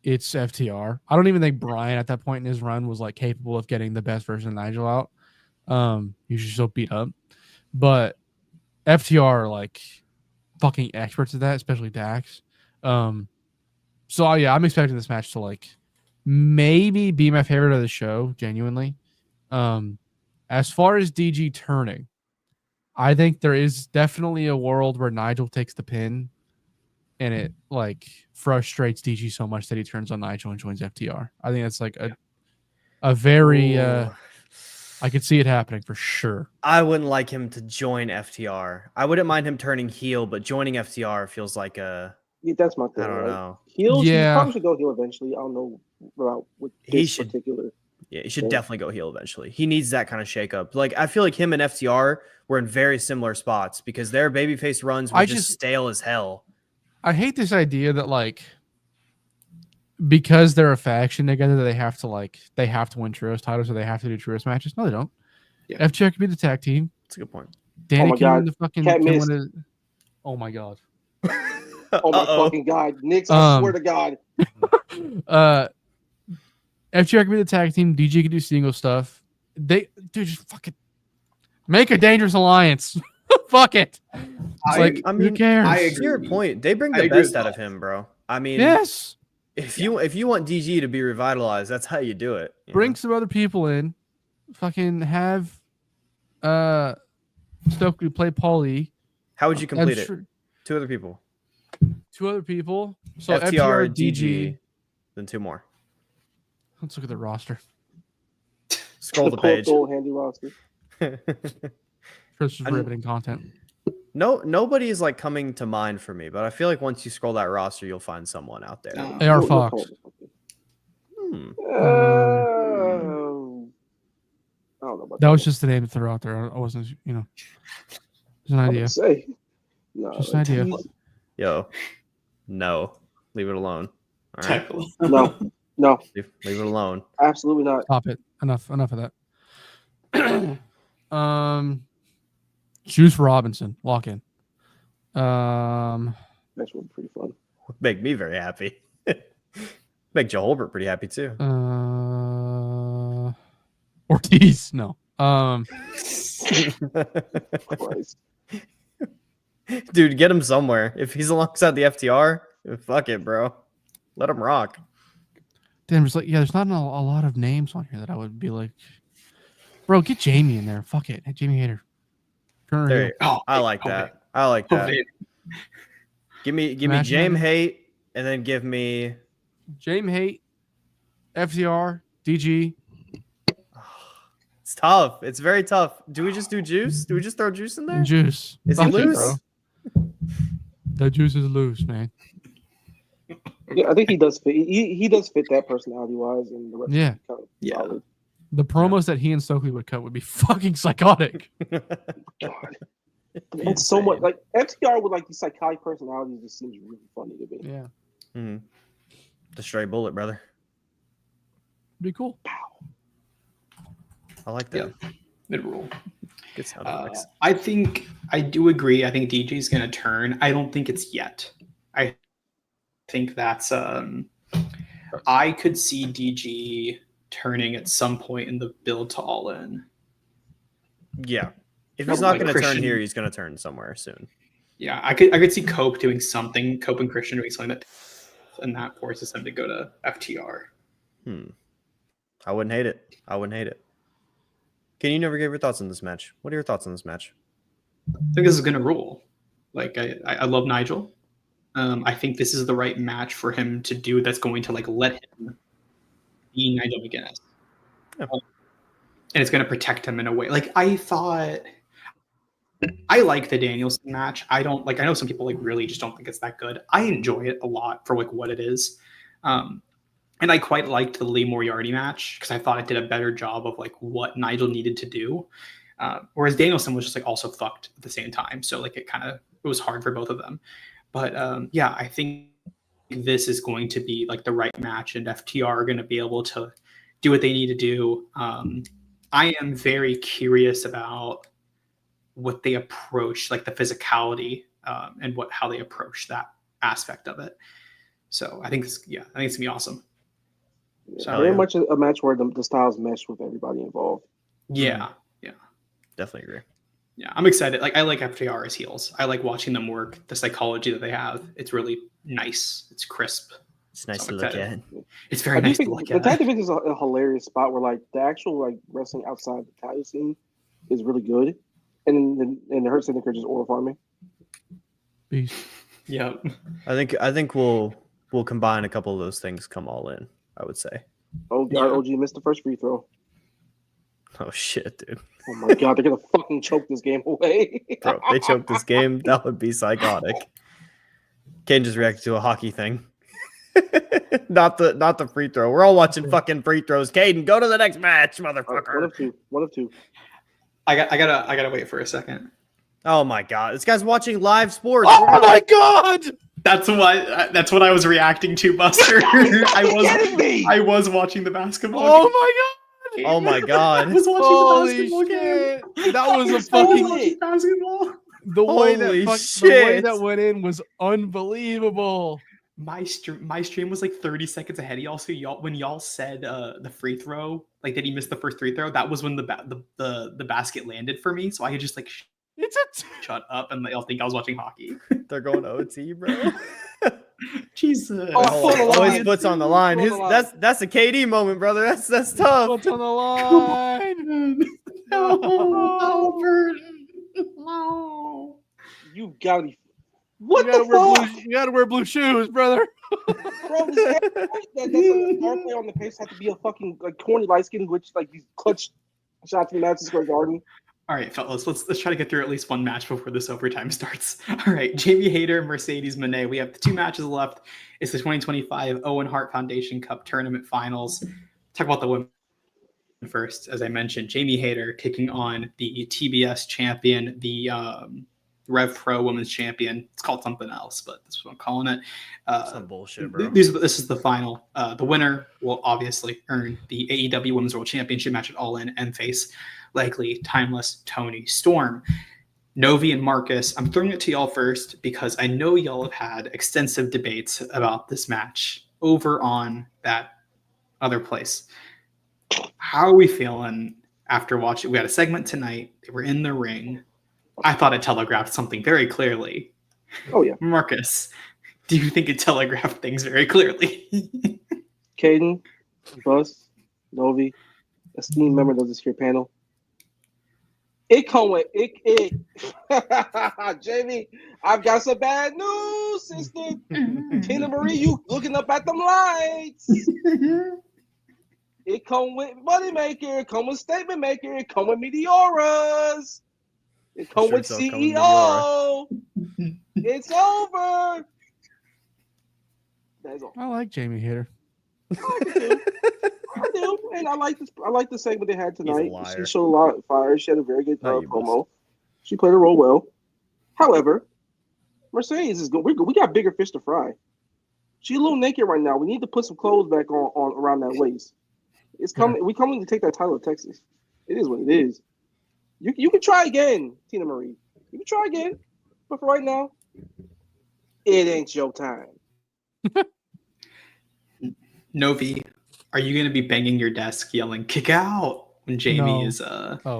it's FTR. I don't even think Brian at that point in his run was like capable of getting the best version of Nigel out. He was so beat up, but FTR are like fucking experts at that, especially Dax. So yeah, I'm expecting this match to like maybe be my favorite of the show, genuinely. As far as DG turning, I think there is definitely a world where Nigel takes the pin and it like frustrates DG so much that he turns on Nigel and joins FTR. I think that's like a very I could see it happening for sure. I wouldn't like him to join FTR. I wouldn't mind him turning heel, but joining FTR feels like a that's my thing. I don't know. Heels, he probably should go heel eventually. I don't know about with this particular. Yeah, he should definitely go heel eventually. He needs that kind of shakeup. Like I feel like him and FTR were in very similar spots because their babyface runs were just stale as hell. I hate this idea that like because they're a faction together that they have to win trios titles or they have to do trios matches. No, they don't. Yeah. FTR could be the tag team. That's a good point. Danny can win the fucking Oh my god. Oh my fucking god, Knicks! I swear to God. FTR can be the tag team. DG can do single stuff. Just fucking make a dangerous alliance. Fuck it. Who cares? I agree. To your point, they bring the best out of him, bro. I mean, yes. If you want DG to be revitalized, that's how you do it. Bring some other people in. Fucking have Stokely play Paulie. How would you complete it? 2 other people. 2 other people. So FTR, DG, then 2 more. Let's look at the roster. Scroll the page. Full handy roster. Chris is riveting content. Nobody is like coming to mind for me, but I feel like once you scroll that roster, you'll find someone out there. AR Fox. I don't know about That was just the name to throw out there. I wasn't, just an idea. Say. No, Just an idea. Yo, no, leave it alone. All right, No, leave it alone. absolutely not. Stop it. Enough of that. Juice Robinson, lock in. That's really pretty fun. Make me very happy. Make Joe Holbert pretty happy too. Ortiz, no. Christ. Dude, get him somewhere. If he's alongside the FTR, fuck it, bro. Let him rock. Damn, there's not a lot of names on here that I would be like, bro, get Jamie in there. Fuck it. Hey, Jamie Hayter. I like that. I like that. Give me James Hate, and then give me James Hate, FTR, DG. It's tough. It's very tough. Do we just do Juice? Do we just throw Juice in there? Juice. Is he loose? Bro. That Juice is loose, man. Yeah, I think he does fit. He does fit that personality wise, and the rest. Yeah. Solid. The promos that he and Stokely would cut would be fucking psychotic. God. And so much like FTR with like these psychotic personalities just seems really funny to me. Yeah. Mm-hmm. The stray bullet, brother. Be cool. I like that. Yeah. Good rule. Good sound effects. I think I do agree. I think DJ's going to turn. I don't think it's yet. I think that's I could see DG turning at some point in the build to All In. Yeah. If he's not going to turn here, he's going to turn somewhere soon. Yeah, I could see Cope doing something. Cope and Christian doing something that forces him to go to FTR. I wouldn't hate it. Ken, you never gave your thoughts on this match. What are your thoughts on this match? I think this is going to rule. Like, I love Nigel. I think this is the right match for him to do that's going to, like, let him be Nigel McGuinness. Yeah. And it's going to protect him in a way. Like, I like the Danielson match. I know some people, like, really just don't think it's that good. I enjoy it a lot for, like, what it is. And I quite liked the Lee Moriarty match because I thought it did a better job of like what Nigel needed to do. Whereas Danielson was just like also fucked at the same time. So like it was hard for both of them. But yeah, I think this is going to be like the right match and FTR are going to be able to do what they need to do. I am very curious about what they approach, like the physicality and how they approach that aspect of it. So I think it's going to be awesome. So, very much a match where the styles mesh with everybody involved. Yeah. Definitely agree. Yeah, I'm excited. Like I like FTR as heels. I like watching them work. The psychology that they have, it's really nice. It's crisp. It's nice to look at. It's very nice to look at. The tag division is a hilarious spot where like the actual like wrestling outside the title scene is really good, and the Hurt Syndicate just oil farming. Beast. Yeah. I think we'll combine a couple of those things. Come All In. I would say. Oh God, OG missed the first free throw. Oh shit, dude. Oh my God, they're gonna fucking choke this game away. Bro, if they choke this game, that would be psychotic. Kane just reacted to a hockey thing. not the free throw. We're all watching fucking free throws. Caden, go to the next match, motherfucker. One of two. I gotta wait for a second. Oh my God, this guy's watching live sports. Oh my God. That's what I was reacting to, Buster. I was watching the basketball. Oh my God! Oh my God! I was watching Holy the basketball shit. game. That was a fucking basketball. the way shit. that went in was unbelievable. My stream was like 30 seconds ahead of y'all. So when y'all said the free throw, like that he missed the first free throw, that was when the basket landed for me. So I could just like shut up and y'all think I was watching hockey. They're going OT, bro. Jesus. Always puts on the line. That's a KD moment, brother. That's tough. What's on the line? No. No. You gotta be. You gotta wear blue shoes, brother. Bro, that's a star player on the face have to be a fucking like corny light skin, which like these clutch Shout out to Madison Square Garden. All right, fellas, let's try to get through at least one match before this overtime starts. All right, Jamie Hayter, Mercedes Mone. We have 2 matches left. It's the 2025 Owen Hart Foundation Cup Tournament Finals. Talk about the women first. As I mentioned, Jamie Hayter taking on the TBS champion, the Rev Pro Women's Champion. It's called something else, but that's what I'm calling it. Some bullshit, bro. This is the final. The winner will obviously earn the AEW Women's World Championship match at All In and face likely timeless Tony Storm. Novi and Marcus, I'm throwing it to y'all first because I know y'all have had extensive debates about this match over on that other place. How are we feeling after watching? We had a segment tonight. They were in the ring. I thought it telegraphed something very clearly. Oh, yeah. Marcus, do you think it telegraphed things very clearly? Caden, Buzz, Novi, esteemed member of this here panel. It come with it. Jamie, I've got some bad news, sister. Tina Marie, you looking up at them lights. It come with moneymaker, it come with statement maker, it come with meteoras. It come with CEO. It's over. That's all. I like Jamie Hayter. I do, and I like this. I like the segment they had tonight. She showed a lot of fire. She had a very good promo. She played her role well. However, Mercedes is good. We got bigger fish to fry. She's a little naked right now. We need to put some clothes back on around that waist. It's coming. Yeah. We coming to take that title of Texas. It is what it is. You can try again, Tina Marie. You can try again, but for right now, it ain't your time. Novi, are you going to be banging your desk yelling "kick out" when Jamie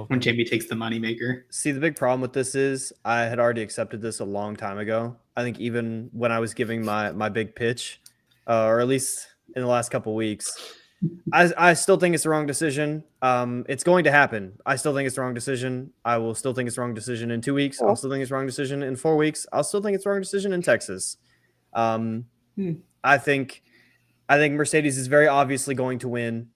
when Jamie takes the moneymaker? See, the big problem with this is I had already accepted this a long time ago. I think even when I was giving my big pitch, or at least in the last couple weeks, I still think it's the wrong decision. It's going to happen. I still think it's the wrong decision. I will still think it's the wrong decision in 2 weeks. I'll still think it's the wrong decision in 4 weeks. I'll still think it's the wrong decision in Texas. I think Mercedes is very obviously going to win.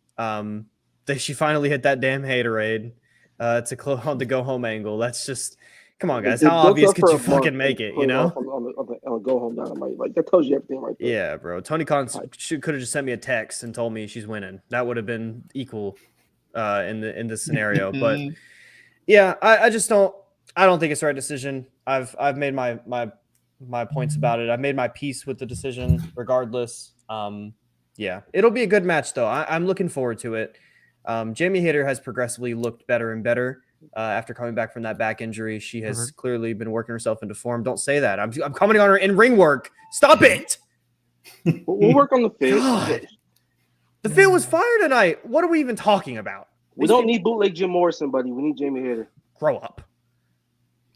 She finally hit that damn haterade on the go home angle. That's just, come on, guys. How obvious could you fucking make it? You know, on the go home dynamite, like that tells you everything right there. Yeah, bro. Tony Khan could have just sent me a text and told me she's winning. That would have been equal in this scenario. But yeah, I just don't. I don't think it's the right decision. I've made my points about it. I've made my peace with the decision, regardless. Yeah, it'll be a good match though. I'm looking forward to it. Jamie Hayter has progressively looked better and better after coming back from that back injury. She has clearly been working herself into form. Don't say that. I'm commenting on her in ring work. Stop it. We'll work on the fit. The fit was fire tonight. What are we even talking about? We don't need bootleg Jim Morrison, buddy. We need Jamie Hayter. Grow up.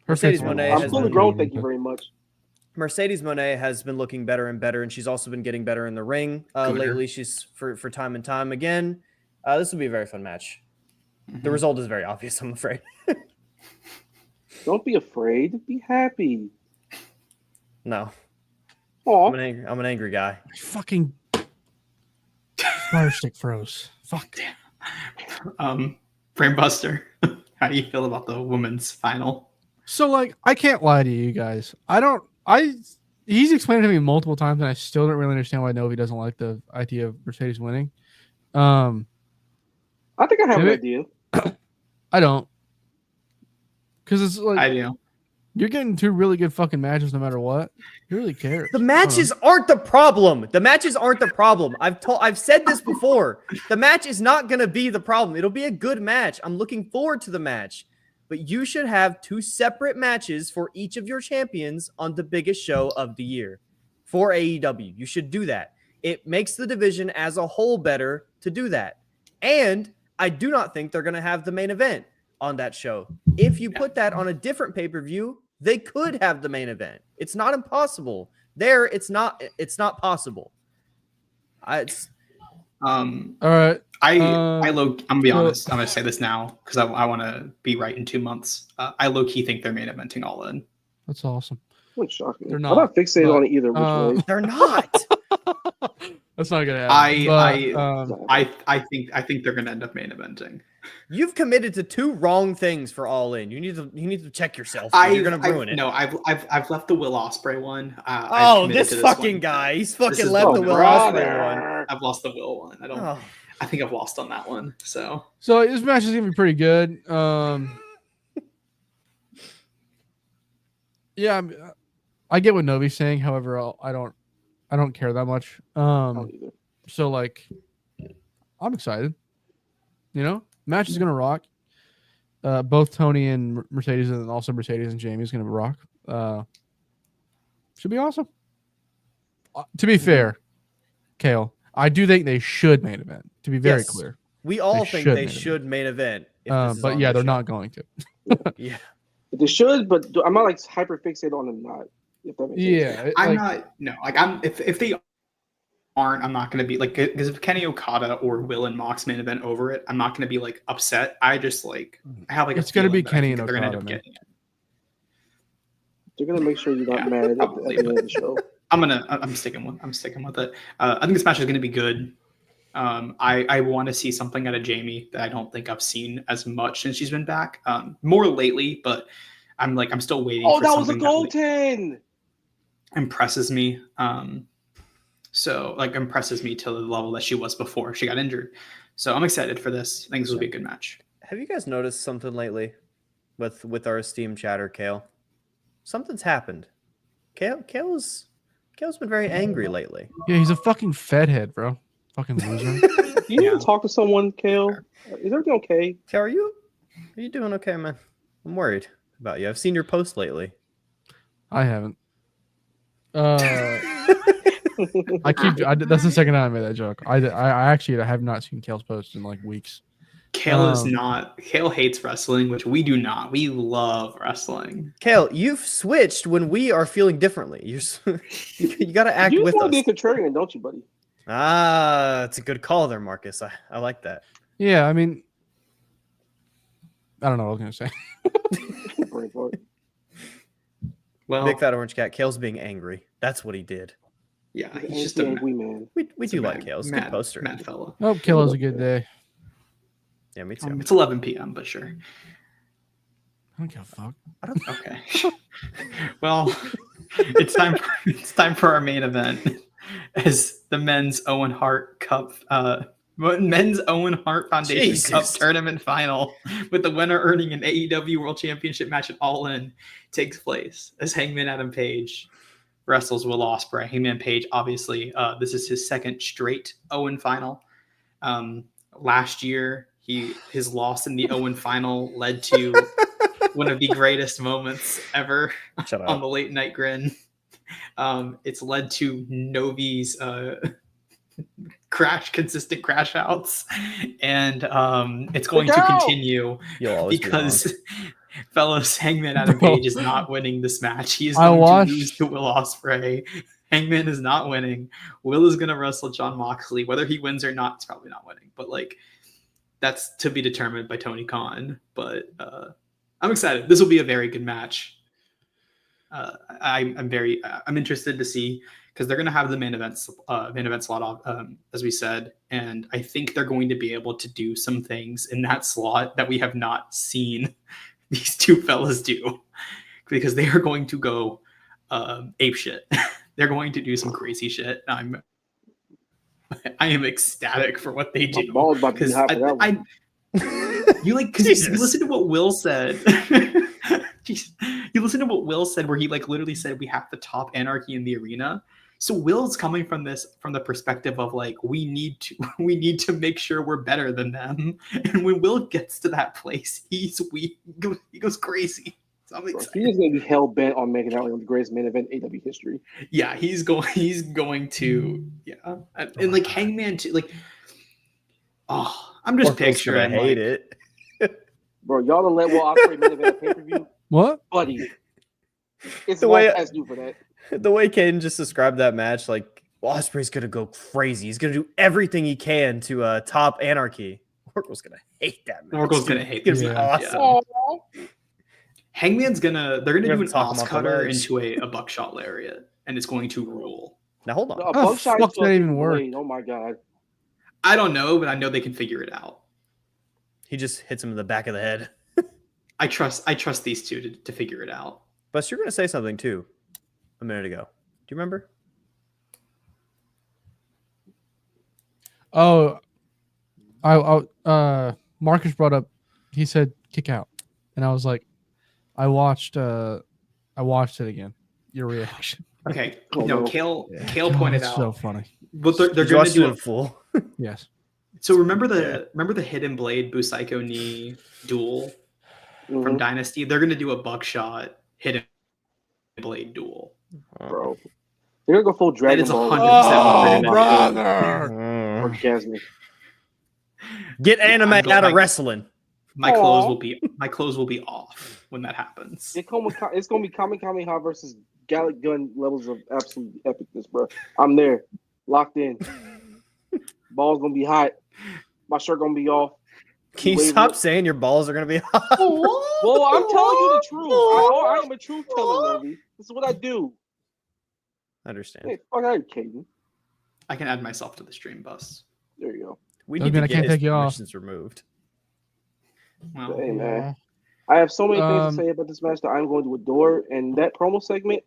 Mercedes Mone. I'm fully grown. Thank you very much. Mercedes Mone has been looking better and better, and she's also been getting better in the ring lately. She's for time and time again. This will be a very fun match. The result is very obvious, I'm afraid. Don't be afraid. Be happy. No. Aww. I'm an angry guy. My fucking fire stick froze. Fuck. Brainbuster, how do you feel about the women's final? So, like, I can't lie to you guys. He's explained it to me multiple times, and I still don't really understand why Novi doesn't like the idea of Mercedes winning. I think I have an idea. I don't. Because it's like, I do. You're getting 2 really good fucking matches no matter what. Who really cares? The matches aren't the problem. The matches aren't the problem. I've said this before. The match is not going to be the problem. It'll be a good match. I'm looking forward to the match. But you should have 2 separate matches for each of your champions on the biggest show of the year for AEW. You should do that. It makes the division as a whole better to do that. And I do not think they're going to have the main event on that show. If you put that on a different pay-per-view, they could have the main event. It's not impossible. It's not possible. All right. I'm gonna be honest. I'm gonna say this now because I want to be right in 2 months. I low key think they're main eventing All In. That's awesome. Wouldn't shock me. They're I'm not fixated on it either. Which way. They're not. That's not gonna happen. I think they're gonna end up main eventing. You've committed to 2 wrong things for All In. You need to check yourself. You're gonna ruin it. No, I've left the Will Ospreay one. This fucking guy. He's fucking left the Will Ospreay one. I've lost the Will one. I think I've lost on that one. So this match is gonna be pretty good. Yeah, I get what Novi's saying. However, I don't care that much. So like, I'm excited. You know, match is gonna rock. Both Tony and Mercedes, and also Mercedes and Jamie is gonna rock. Should be awesome. To be fair, Kale, I do think they should main event. To be very clear, we all think they should main event. But yeah, they're not going to. Yeah, they should, but I'm not like hyper fixated on them not. If that makes sense. I'm not. No, like if they aren't, I'm not going to be like, because if Kenny Okada or Will and Mox main event over it, I'm not going to be like upset. I just like I have like it's going to be Kenny and Okada. They're going to end up getting it. They're going to make sure you're not mad at the end of the show. I'm sticking with it. I think this match is going to be good. I want to see something out of Jamie that I don't think I've seen as much since she's been back. More lately, but I'm still waiting. Oh, for that was a something goaltend. Impresses me. So like impresses me to the level that she was before she got injured. So I'm excited for this. I think this will be a good match. Have you guys noticed something lately with our esteemed chatter, Kale? Something's happened. Kale's been very angry lately. Yeah, he's a fucking fedhead, bro. Fucking loser. You need to talk to someone, Kale. Is everything okay? Kale, are you doing okay, man? I'm worried about you. I've seen your post lately. I haven't. That's the second time I made that joke. I actually have not seen Kale's post in like weeks. Kale hates wrestling, which we do not. We love wrestling. Kale, you've switched when we are feeling differently. You got to act with us. You want to be contrarian, don't you, buddy? It's a good call there, Marcus. I like that. Yeah, I mean, I don't know what I was gonna say. Well, Big Fat Orange Cat. Kale's being angry. That's what he did. Yeah, he's just an angry man. We do like Kale. He's a good poster. Mad fella. Oh, Kale has a good day. Yeah, me too. It's 11 p.m., but sure. I don't give a fuck. Okay. Well, it's time for our main event as the men's Owen Hart Cup, men's Owen Hart Foundation Cup tournament final, with the winner earning an AEW World Championship match at All In, takes place as Hangman Adam Page wrestles Will Ospreay. Hangman Page, obviously, this is his second straight Owen final. Last year, his loss in the Owen final led to one of the greatest moments ever on the late night Grin. It's led to Novi's consistent crash outs, and it's going to continue because fellas, Hangman Adam Page is not winning this match. He is going to lose to Will Ospreay. Hangman is not winning. Will is going to wrestle Jon Moxley. Whether he wins or not, it's probably not winning. But like, that's to be determined by Tony Khan. But I'm excited. This will be a very good match. I'm interested to see, because they're going to have the main event slot as we said, and I think they're going to be able to do some things in that slot that we have not seen these two fellas do, because they are going to go ape shit. They're going to do some crazy shit. I am ecstatic for what they do. Because you listen to what Will said. Jeez. You listen to what Will said, where he like literally said we have to top Anarchy in the arena. So Will's coming from the perspective of like we need to make sure we're better than them. And when Will gets to that place, he goes crazy. So I'm excited. He is going to be hell bent on making that one the greatest main event in AEW history. Yeah, he's going to and like Hangman too. Like, I'm just picturing. I hate it, bro. Y'all don't let Will Ospreay main event a pay-per-view. What, buddy? It's the way I do for that. The way Caden just described that match, like Ospreay's gonna go crazy. He's gonna do everything he can to top Anarchy. Oracle's gonna hate that match. Oracle's gonna hate this. It's Awesome. Yeah. They're gonna do an Oz cutter into a buckshot lariat, and it's going to rule. Now hold on. A How the buckshot fuck to did a that even hidden work? blade. Oh my god. I don't know, but I know they can figure it out. He just hits him in the back of the head. I trust these two to figure it out. Bus, you're going to say something too a minute ago. Do you remember? Oh, Marcus brought up. He said kick out, and I was like, I watched it again. Your reaction. Okay, Oh, no, no. Kale God, pointed it's out. so funny. But they're Did you going watch to do it in full? Yes. So remember the Hidden Blade Busaiku Ni duel from Mhm, Dynasty? They're going to do a buckshot Hidden Blade duel. bro. They're gonna go full Dragon is Ball. 100% Oh, what brother! Orgasmic. Get Yeah, anime I'm out of going- wrestling. My clothes will be off when that happens. It's gonna be Kamehameha versus Gallic Gun levels of absolute epicness, bro. I'm there, locked in. Ball's gonna be hot. My shirt gonna be off. Can you Wait, stop what? saying your balls are going to be hot? Well, I'm telling you the truth. I am a truth teller, Novi. This is what I do. I understand. Hey, fuck out, Caden. I can add myself to the stream bus. There you go. We Doesn't need mean to I can't get his take you off. permissions removed. Well, Hey, man. I have so many things to say about this match that I'm going to adore, and that promo segment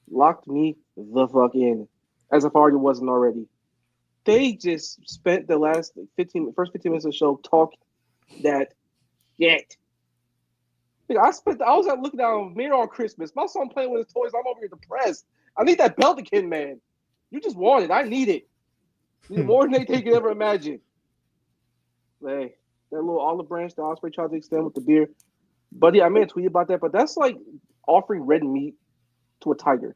locked me the fuck in, as if I already wasn't already. They just spent the last first 15 minutes of the show talking that shit. I was out looking down mirror on Christmas. My son playing with his toys. I'm over here depressed. I need that belt again, man. You just want it. I need it. Need more than they could ever imagine. Hey, that little olive branch that Osprey tried to extend with the beer. Buddy, I made a tweet about that, but that's like offering red meat to a tiger.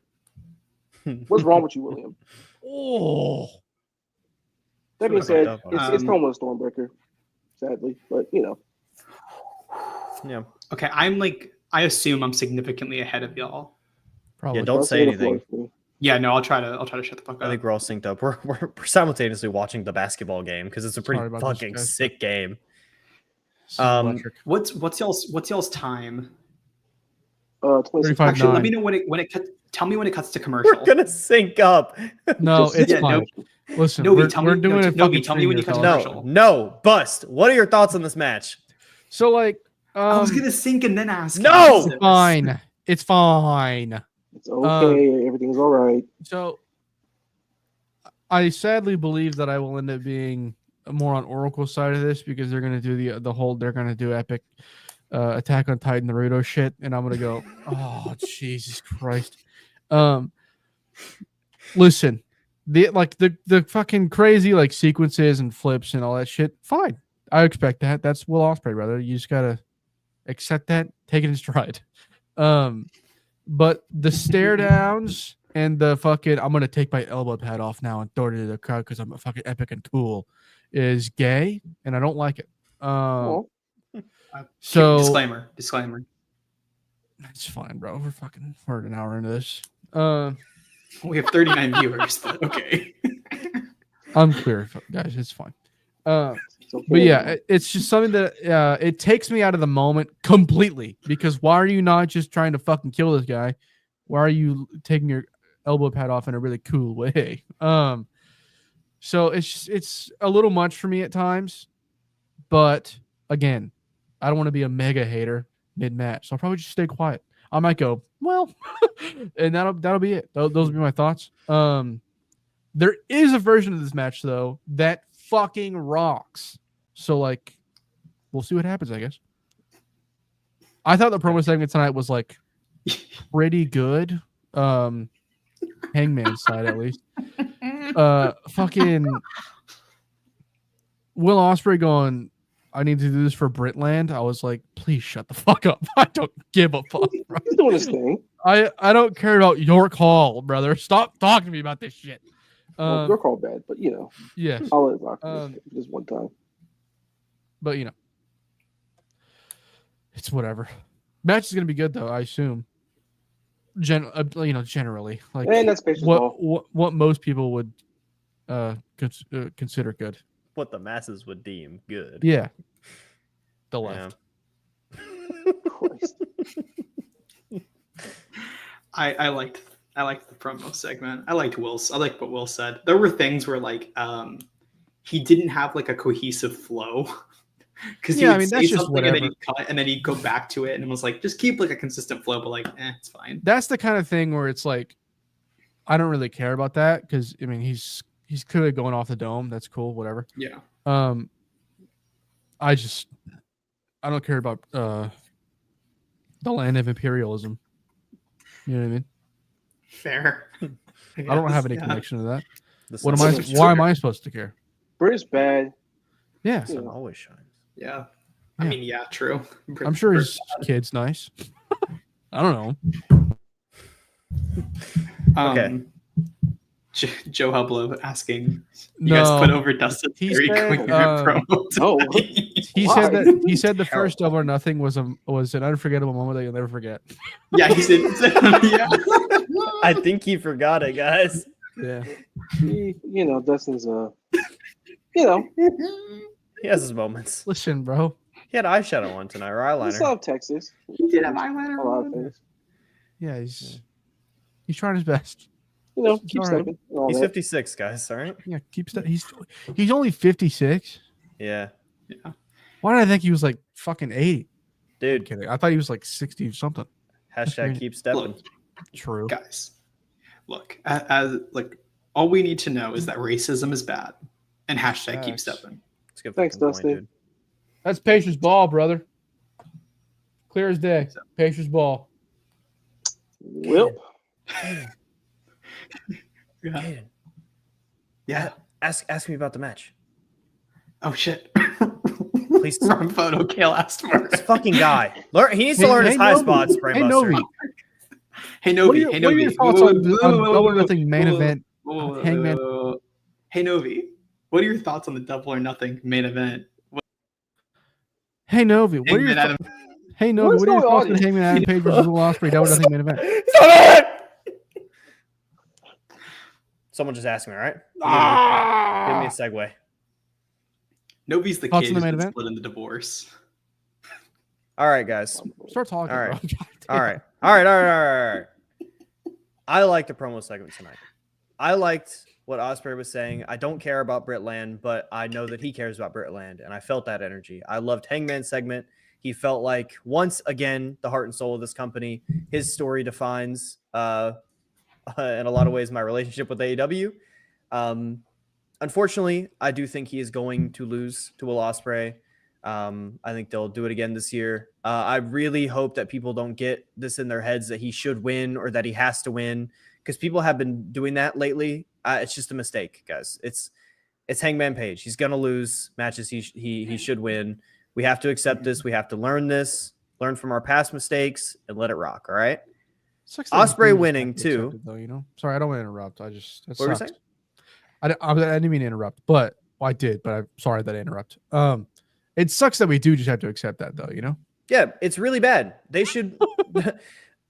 What's wrong with you, William? Oh, That being Sort said, of it's coming with a Stormbreaker, sadly. But, you know. Yeah. okay, I assume I'm significantly ahead of y'all. probably. Yeah, don't Let's say say the floor anything. for me. Yeah, no, I'll try to shut the fuck I up. think we're all synced up. We're simultaneously watching the basketball game because it's a Sorry pretty about this, fucking guys. sick game. So electric. What's y'all's time? 26. 35. Actually, let 9. me know when it tell me when it cuts to commercial. We're gonna sync up. No, Just- it's yeah, fine. no- Listen, Novi, we're tell me- doing no, a Novi, fucking tell me when you stream cut here, to so- commercial. No, Bust. What are your thoughts on this match? So like, I was gonna sync and then ask. No! Jesus. fine. It's fine. It's okay. Everything's all right. So I sadly believe that I will end up being more on Oracle's side of this because they're gonna do the whole they're gonna do epic Attack on Titan Naruto shit, and I'm gonna go, oh Jesus Christ. Listen, the fucking crazy like sequences and flips and all that shit, fine. I expect that. That's Will Ospreay, brother. You just gotta accept that, take it in stride. But the stare downs and the fucking I'm gonna take my elbow pad off now and throw it into the crowd because I'm a fucking epic and cool is gay, and I don't like it. Well, So disclaimer. it's fine, bro. We're an hour into this. We have 39 viewers, but okay. I'm queer, guys. It's fine. it's okay. But yeah, it's just something that it takes me out of the moment completely because why are you not just trying to fucking kill this guy? Why are you taking your elbow pad off in a really cool way? So it's a little much for me at times, but again, I don't want to be a mega hater mid-match, so I'll probably just stay quiet. I might go, well, and that'll be it. Those will be my thoughts. There is a version of this match though that fucking rocks. So like, we'll see what happens. I guess. I thought the promo segment tonight was like pretty good. Hangman's side at least. Fucking Will Ospreay going, I need to do this for Britland. I was like, please shut the fuck up. I don't give a fuck, bro. He's doing his thing. I don't care about your call, brother. Stop talking to me about this shit. Well, your call bad, but you know, Yes. I'll let it rock this one time. But you know, it's whatever. Match is gonna be good though, I assume. Generally, like And that's baseball. what most people would consider good. What the masses would deem good. Yeah, the left. Christ. I liked I liked the promo segment. I liked what Will said. There were things where like he didn't have like a cohesive flow. Because he would say something and then he'd cut and then he'd go back to it and it was like just keep like a consistent flow, but like it's fine. That's the kind of thing where it's like I don't really care about that because I mean he's clearly going off the dome. That's cool, whatever. Yeah. I don't care about the land of imperialism. You know what I mean? Fair. I don't have any connection to that. Why am I supposed to care? Brit's bad. Yeah. The sun always shines. Yeah. I mean, yeah, true. I'm sure his kid's nice. I don't know. Okay. Joe Hublo asking, you guys put over Dustin Theory going promo. No. He said the first Double or Nothing was an unforgettable moment that you'll never forget. Yeah, he said. Yeah. I think he forgot it, guys. Yeah. Dustin's he has his moments. Listen, bro. He had eyeshadow on tonight, or eyeliner. He's South Texas. He did have eyeliner on. Yeah, he's trying his best. Keep stepping. He's 56, guys. All right. Yeah, keep stepping. He's only 56. Yeah. Why did I think he was like fucking 80? Dude, I'm kidding. I thought he was like 60 or something. Hashtag keep stepping. Look, true, guys. Look, as like all we need to know is that racism is bad, and hashtag keep stepping. That's a good. Thanks, Dustin. Point, dude. That's Pacers ball, brother. Clear as day. Pacers ball. Well. Hayden. Yeah. Ask me about the match. Oh shit. Please. Wrong photo. Kale asked for This fucking guy. He needs to learn his high spots. Hey Novi. Hey Novi. What are your thoughts on Double or Nothing main event? Hangman. Hey Novi. What are your thoughts on the Double or Nothing main event? Hey Novi. What are your thoughts on Hangman Adam Page versus Will Ospreay Double or Nothing main event? Someone just asked me, all right? Give me a segue. Novi's the Thoughts kid on the who's main been event? split in the divorce. All right, guys. Start talking. All right. Bro. All right. I liked the promo segment tonight. I liked what Ospreay was saying. I don't care about Britt Land, but I know that he cares about Britt Land, and I felt that energy. I loved Hangman's segment. He felt like, once again, the heart and soul of this company. His story defines, in a lot of ways, my relationship with AEW. Unfortunately, I do think he is going to lose to Will Ospreay. I think they'll do it again this year. I really hope that people don't get this in their heads that he should win or that he has to win, because people have been doing that lately. It's just a mistake, guys. It's Hangman Page. He's gonna lose matches he should win. We have to accept this. We have to learn learn from our past mistakes, and let it rock. All right. Ospreay winning too. Though, sorry, I don't want to interrupt. What were you saying? I didn't mean to interrupt, but I did. But I'm sorry that I interrupt. It sucks that we do just have to accept that, though. Yeah, it's really bad. They should.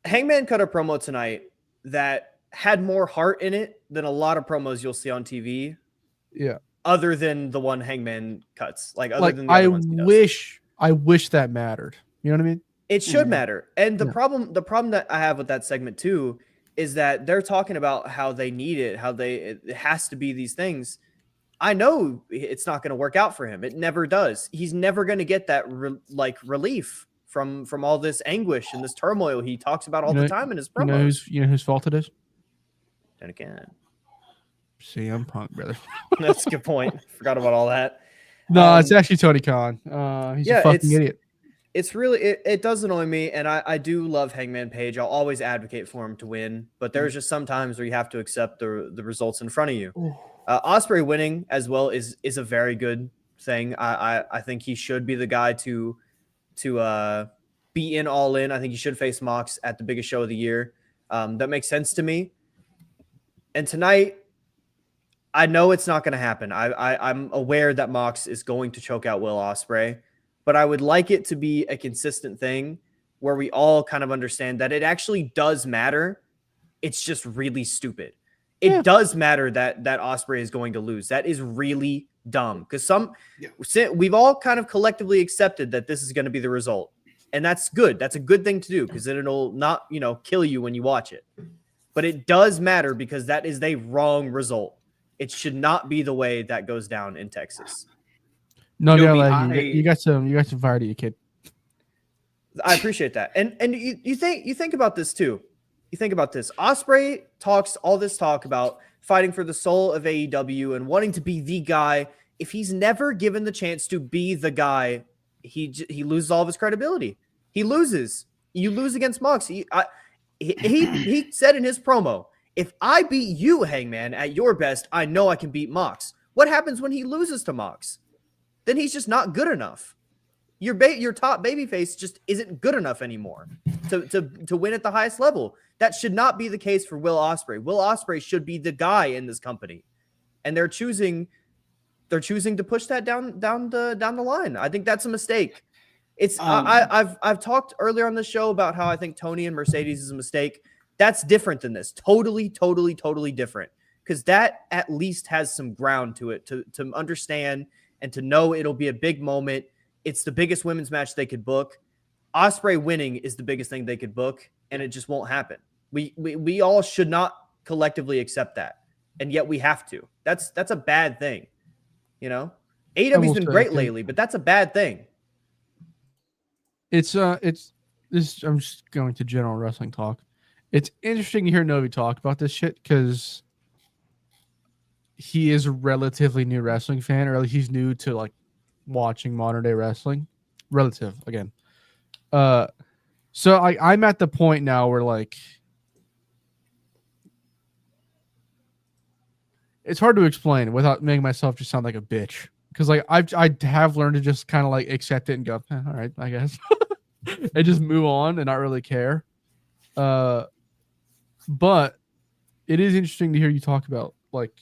Hangman cut a promo tonight that had more heart in it than a lot of promos you'll see on TV. Yeah. Other than the one Hangman cuts, than the other ones I wish that mattered. You know what I mean? It should matter. And the problem that I have with that segment too is that they're talking about how they need it, it has to be these things. I know it's not going to work out for him. It never does. He's never going to get that relief from all this anguish and this turmoil he talks about all the time in his promos. You know whose fault it is? And again, CM Punk, brother. That's a good point. Forgot about all that. No, it's actually Tony Khan. He's a fucking idiot. It's really it does annoy me, and I do love Hangman Page. I'll always advocate for him to win, but there's just some times where you have to accept the results in front of you. Ospreay winning as well is a very good thing. I think he should be the guy to be in All In. I think he should face Mox at the biggest show of the year. That makes sense to me. And tonight, I know it's not going to happen. I'm aware that Mox is going to choke out Will Ospreay, but I would like it to be a consistent thing where we all kind of understand that it actually does matter. It's just really stupid. It does matter that Ospreay is going to lose. That is really dumb because we've all kind of collectively accepted that this is going to be the result, and that's good. That's a good thing to do because then it'll not kill you when you watch it. but it does matter because that is the wrong result. It should not be the way that goes down in Texas. No, Yobi, yeah, you got some fire to you, kid. I appreciate that. And you think about this too. You think about this. Ospreay talks all this talk about fighting for the soul of AEW and wanting to be the guy. If he's never given the chance to be the guy, he loses all of his credibility. He loses. You lose against Mox. He said in his promo, if I beat you, Hangman, at your best, I know I can beat Mox. What happens when he loses to Mox? Then he's just not good enough. Your top babyface just isn't good enough anymore to win at the highest level. That should not be the case for Will Ospreay. Will Ospreay should be the guy in this company, and they're choosing to push that down the line. I think that's a mistake. It's I've talked earlier on the show about how I think Tony and Mercedes is a mistake. That's different than this. Totally different. Because that at least has some ground to it to understand and to know it'll be a big moment. It's the biggest women's match they could book. Ospreay winning is the biggest thing they could book, and it just won't happen. We all should not collectively accept that, and yet we have to. That's a bad thing, you know. AEW's been great lately, but that's a bad thing. It's this. I'm just going to general wrestling talk. It's interesting to hear Novi talk about this shit because he is a relatively new wrestling fan, or at least he's new to like watching modern day wrestling. Relative again. So I'm at the point now where like it's hard to explain without making myself just sound like a bitch. Because like I have learned to just kind of like accept it and go, all right, I guess, and just move on and not really care. But it is interesting to hear you talk about like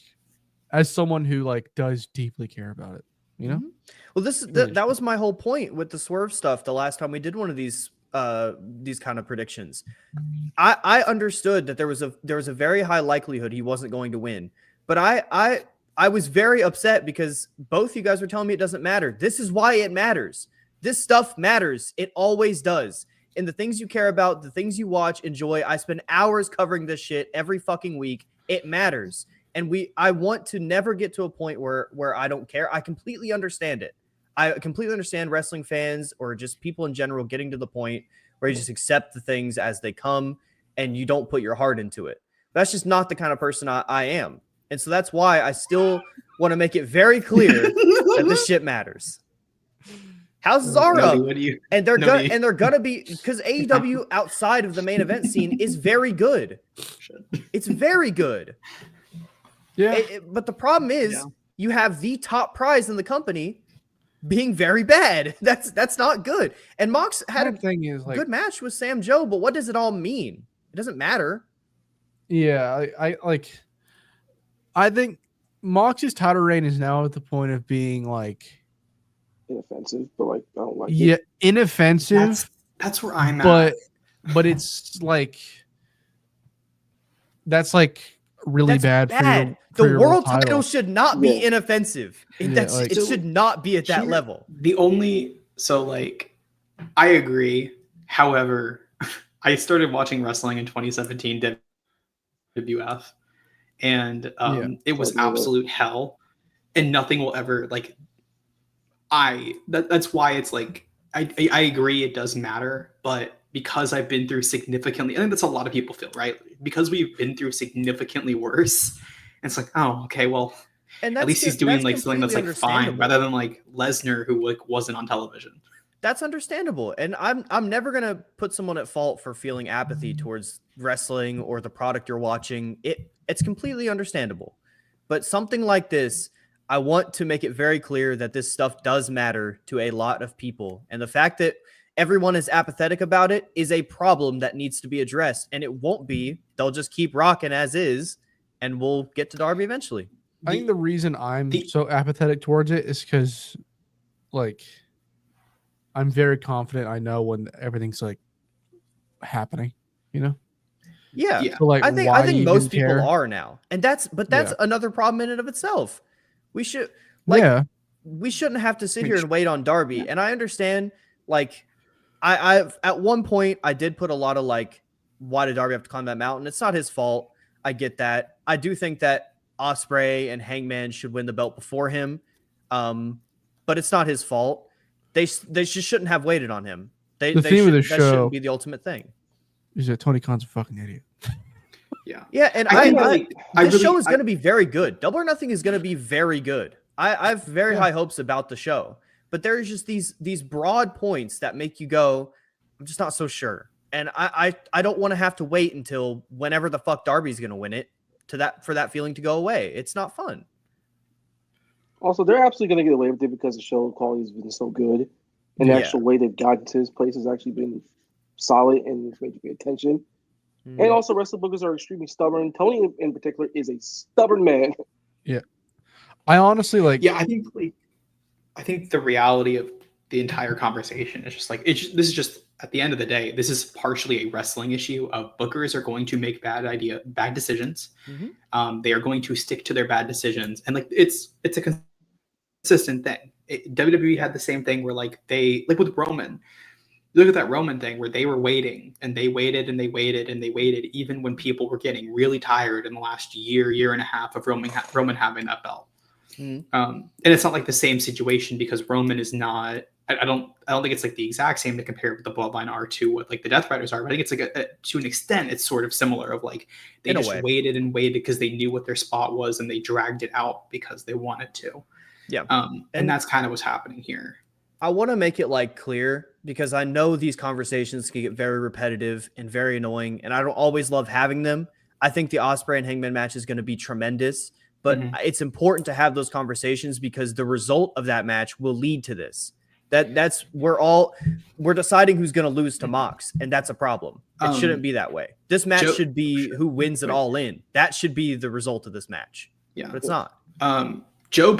as someone who like does deeply care about it. You know. Well, that was my whole point with the Swerve stuff. The last time we did one of these kind of predictions, I understood that there was a very high likelihood he wasn't going to win, but I was very upset because both you guys were telling me it doesn't matter. This is why it matters. This stuff matters. It always does. And the things you care about, the things you watch, enjoy. I spend hours covering this shit every fucking week. It matters. And I want to never get to a point where I don't care. I completely understand it. I completely understand wrestling fans or just people in general getting to the point where you just accept the things as they come and you don't put your heart into it. That's just not the kind of person I am. And so that's why I still want to make it very clear that this shit matters. Houses are up, and they're gonna be, because AEW outside of the main event scene is very good. It's very good. Yeah, but the problem is you have the top prize in the company being very bad. That's not good. And Mox had a good match with Sam Joe, but what does it all mean? It doesn't matter. Yeah, I think Mox's title reign is now at the point of being like inoffensive, but like I don't like it. Yeah, inoffensive. That's where I'm at. But it's like that's like really bad. For the world title should not be inoffensive. It should not be at that level. I agree. However, I started watching wrestling in 2017 WWF, and it was absolute hell, and nothing will ever like. That's why it's like I agree it does matter, but because I've been through significantly, I think that's a lot of people feel, right? Because we've been through significantly worse. It's like, oh, okay, well, and at least he's doing like something that's like fine, rather than like Lesnar, who like wasn't on television. That's understandable, and I'm never gonna put someone at fault for feeling apathy towards wrestling or the product you're watching. It's completely understandable, but something like this, I want to make it very clear that this stuff does matter to a lot of people, and the fact that everyone is apathetic about it is a problem that needs to be addressed, and it won't be. They'll just keep rocking as is, and we'll get to Darby eventually. I think the reason I'm so apathetic towards it is because, like, I'm very confident I know when everything's like happening, you know? Yeah. So, like, I think most people are now, and that's another problem in and of itself. We should we shouldn't have to sit here and wait on Darby, and I understand like. I've at one point I did put a lot of like why did Darby have to climb that mountain? It's not his fault. I get that. I do think that Ospreay and Hangman should win the belt before him, but it's not his fault. They just shouldn't have waited on him. The theme of the that show shouldn't be the ultimate thing. is that Tony Khan's a fucking idiot. Yeah, and this show is going to be very good. Double or Nothing is going to be very good. I have very high hopes about the show, but there's just these broad points that make you go, I'm just not so sure. And I don't want to have to wait until whenever the fuck Darby's going to win it for that feeling to go away. It's not fun. Also, they're absolutely going to get away with it because the show quality has been so good, and the actual way they've gotten to this place has actually been solid and it's made you pay attention. And also, wrestler bookers are extremely stubborn. Tony, in particular, is a stubborn man. Yeah, I honestly like. Yeah, I think the reality of the entire conversation is just like this is just at the end of the day, this is partially a wrestling issue of bookers are going to make bad decisions. They are going to stick to their bad decisions, and like it's a consistent thing. WWE had the same thing where like with Roman. Look at that Roman thing where they were waiting and they waited and they waited and they waited, even when people were getting really tired in the last year and a half of Roman having that belt. And it's not like the same situation because Roman is not. I don't think it's like the exact same to compare with the Bloodline are to what like the Death Riders are. But I think it's like to an extent, it's sort of similar. Of like they just waited and waited because they knew what their spot was and they dragged it out because they wanted to. Yeah, and that's kind of what's happening here. I want to make it like clear because I know these conversations can get very repetitive and very annoying, and I don't always love having them. I think the Ospreay and Hangman match is going to be tremendous, but it's important to have those conversations because the result of that match will lead to this. We're deciding who's going to lose to Mox, and that's a problem. It shouldn't be that way. This match should be who wins it all in. That should be the result of this match. Yeah, but it's not. Joe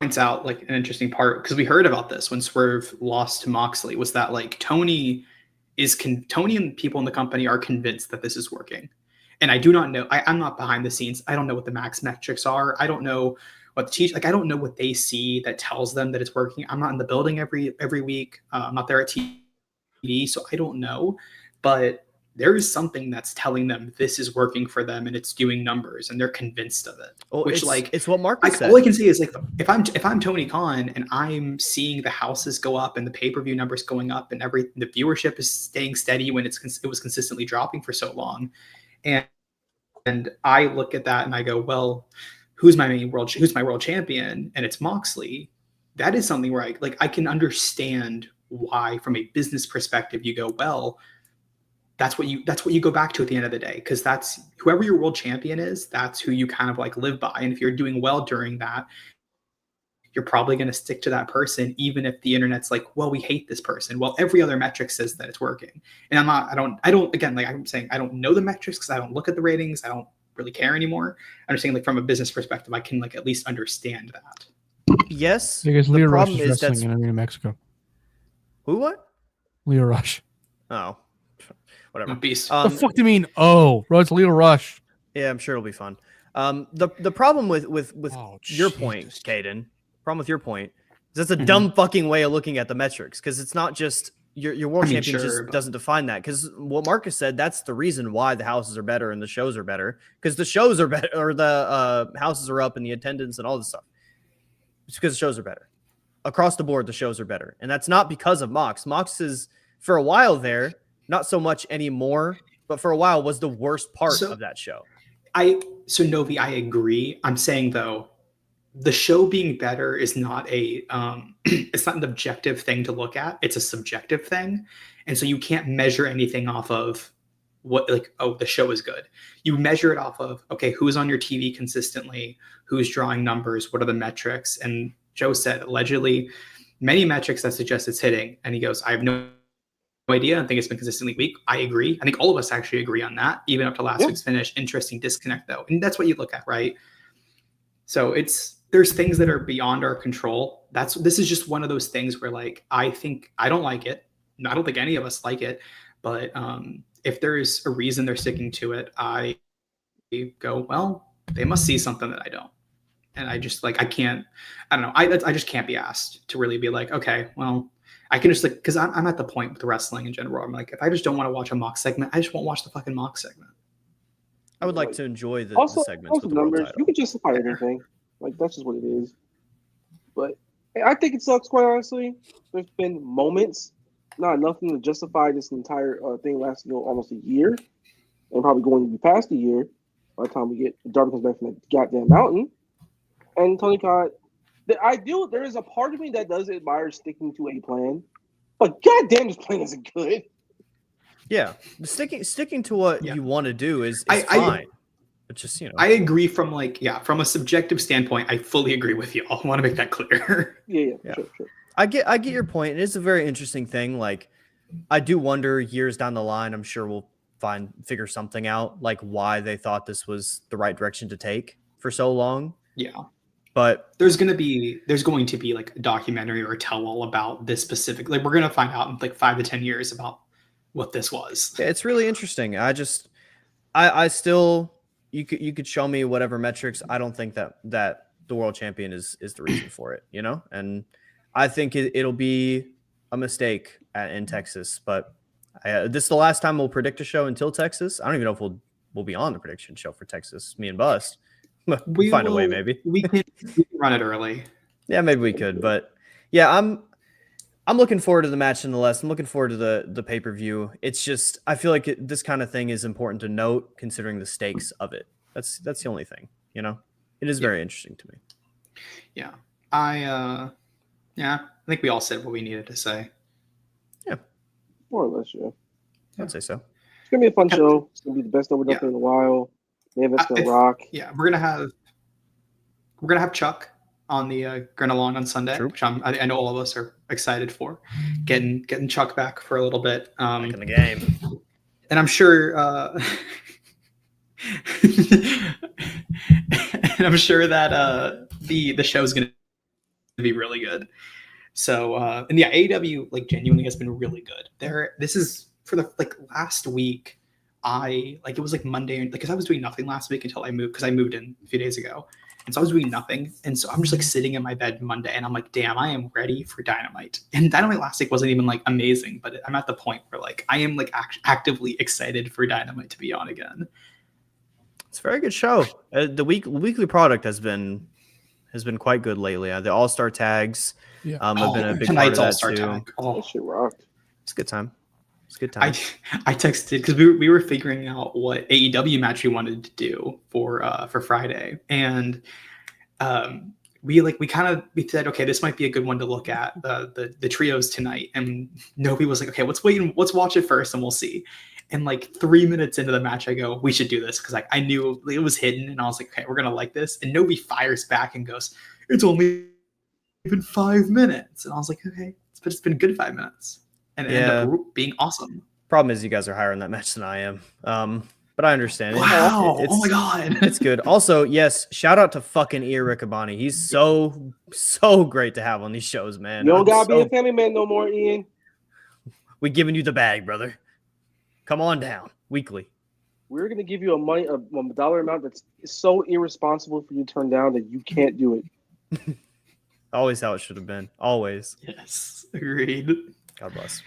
points out like an interesting part because we heard about this when Swerve lost to Moxley was that like Tony and people in the company are convinced that this is working. And I do not know. I'm not behind the scenes. I don't know what the max metrics are. I don't know what I don't know what they see that tells them that it's working. I'm not in the building every week. I'm not there at TV, so I don't know. But there is something that's telling them this is working for them and it's doing numbers and they're convinced of it. It's what Marcus said. All I can say is like if I'm Tony Khan and I'm seeing the houses go up and the pay-per-view numbers going up and the viewership is staying steady when it was consistently dropping for so long, and I look at that and I go, well, who's my world champion? And it's Moxley. That is something where I can understand why from a business perspective you go, well, that's what you go back to at the end of the day, because that's whoever your world champion is, that's who you kind of like live by. And if you're doing well during that, you're probably going to stick to that person, even if the internet's like, well, we hate this person. Well, every other metric says that it's working. And I don't, again, like I'm saying, I don't know the metrics because I don't look at the ratings. I don't really care anymore. I'm just saying like from a business perspective, I can like at least understand that. Yes. Because Leo Rush is wrestling in Arena, Mexico. Who, what? Leo Rush. Oh. Whatever. Beast. The fuck do you mean? Oh, bro, it's Leo Rush. Yeah, I'm sure it'll be fun. The problem with your point, Caden, problem with your point is that's a dumb fucking way of looking at the metrics, because it's not just your world champion just doesn't define that. Because what Marcus said, that's the reason why the houses are better and the shows are better, because the shows are better, or the houses are up and the attendance and all this stuff. It's because the shows are better across the board. The shows are better, and that's not because of Mox. Mox is for a while there. Not so much anymore, but for a while was the worst part of that show. Novi, I agree. I'm saying though, the show being better is not it's not an objective thing to look at. It's a subjective thing. And so you can't measure anything off of what the show is good. You measure it off of, okay, who's on your TV consistently, who's drawing numbers, what are the metrics? And Joe said allegedly many metrics that suggest it's hitting. And he goes, I have no idea. I think it's been consistently weak. I agree. I think all of us actually agree on that, even up to last week's finish. Interesting disconnect though. And that's what you look at, right? So there's things that are beyond our control. This is just one of those things where like, I don't like it. I don't think any of us like it, but if there's a reason they're sticking to it, I go, well, they must see something that I don't. And I just like, I don't know. I just can't be asked to really be like, okay, well, I can just like, because I'm at the point with wrestling in general. I'm like, if I just don't want to watch a mock segment, I just won't watch the fucking mock segment. I would like to enjoy the segments Also with the world numbers. title. You can justify anything. Like that's just what it is. But I think it sucks, quite honestly. There's been moments, not nothing to justify this entire thing lasting almost a year, and probably going to be past a year by the time we get Darby comes back from the goddamn mountain. And Tony Khan, there is a part of me that does admire sticking to a plan, but goddamn, this plan isn't good. Yeah, sticking to what you want to do is fine. But just I agree from a subjective standpoint. I fully agree with you. I want to make that clear. Yeah. Sure. I get your point. It is a very interesting thing. Like, I do wonder years down the line. I'm sure we'll figure something out, like why they thought this was the right direction to take for so long. Yeah. But there's going to be like a documentary or a tell-all about this specific. Like, we're going to find out in like 5 to 10 years about what this was. It's really interesting. I still, you could show me whatever metrics. I don't think that the world champion is the reason for it, and I think it'll be a mistake in Texas, but this is the last time we'll predict a show until Texas. I don't even know if we'll be on the prediction show for Texas, me and Bust. We'll find a way, maybe. We can run it early. Yeah, maybe we could, but yeah, I'm looking forward to the match nonetheless. I'm looking forward to the pay-per-view. It's just, I feel like this kind of thing is important to note considering the stakes of it. That's the only thing, It is very interesting to me. Yeah. I think we all said what we needed to say. Yeah. More or less, yeah. I'd say so. It's going to be a fun show. It's going to be the best over in a while. It's going to rock. Yeah, we're gonna have Chuck on the Grin along on Sunday, which I know all of us are excited for. Getting Chuck back for a little bit. Back in the game. And I'm sure that the show is gonna be really good. So and yeah, AEW like genuinely has been really good. This is for the last week. It was like Monday, because I was doing nothing last week until I moved, because I moved in a few days ago. And so I was doing nothing. And so I'm just like sitting in my bed Monday and I'm like, damn, I am ready for Dynamite. And Dynamite last week wasn't even like amazing, but I'm at the point where like I am like actively excited for Dynamite to be on again. It's a very good show. The weekly product has been quite good lately. The All-Star tags have been a big part of that All-Star too. tag. Oh, that shit rocked. It's a good time. It's a good time. I texted because we were figuring out what AEW match we wanted to do for Friday, and we said, okay, this might be a good one to look at, the trios tonight. And Novi was like, okay, let's watch it first and we'll see. And like 3 minutes into the match, I go, we should do this, because like I knew it was hidden, and I was like, okay, we're gonna like this. And Novi fires back and goes, it's only been 5 minutes, and I was like, okay, but it's been a good 5 minutes. And it ended up being awesome. Problem is, you guys are higher on that match than I am. But I understand. Wow! Oh my god, it's good. Also, yes, shout out to fucking Riccaboni. He's so great to have on these shows, man. You don't gotta be a family man no more, Ian. We giving you the bag, brother. Come on down weekly. We're gonna give you a dollar amount that's so irresponsible for you to turn down that you can't do it. Always how it should have been. Always. Yes, agreed. God bless.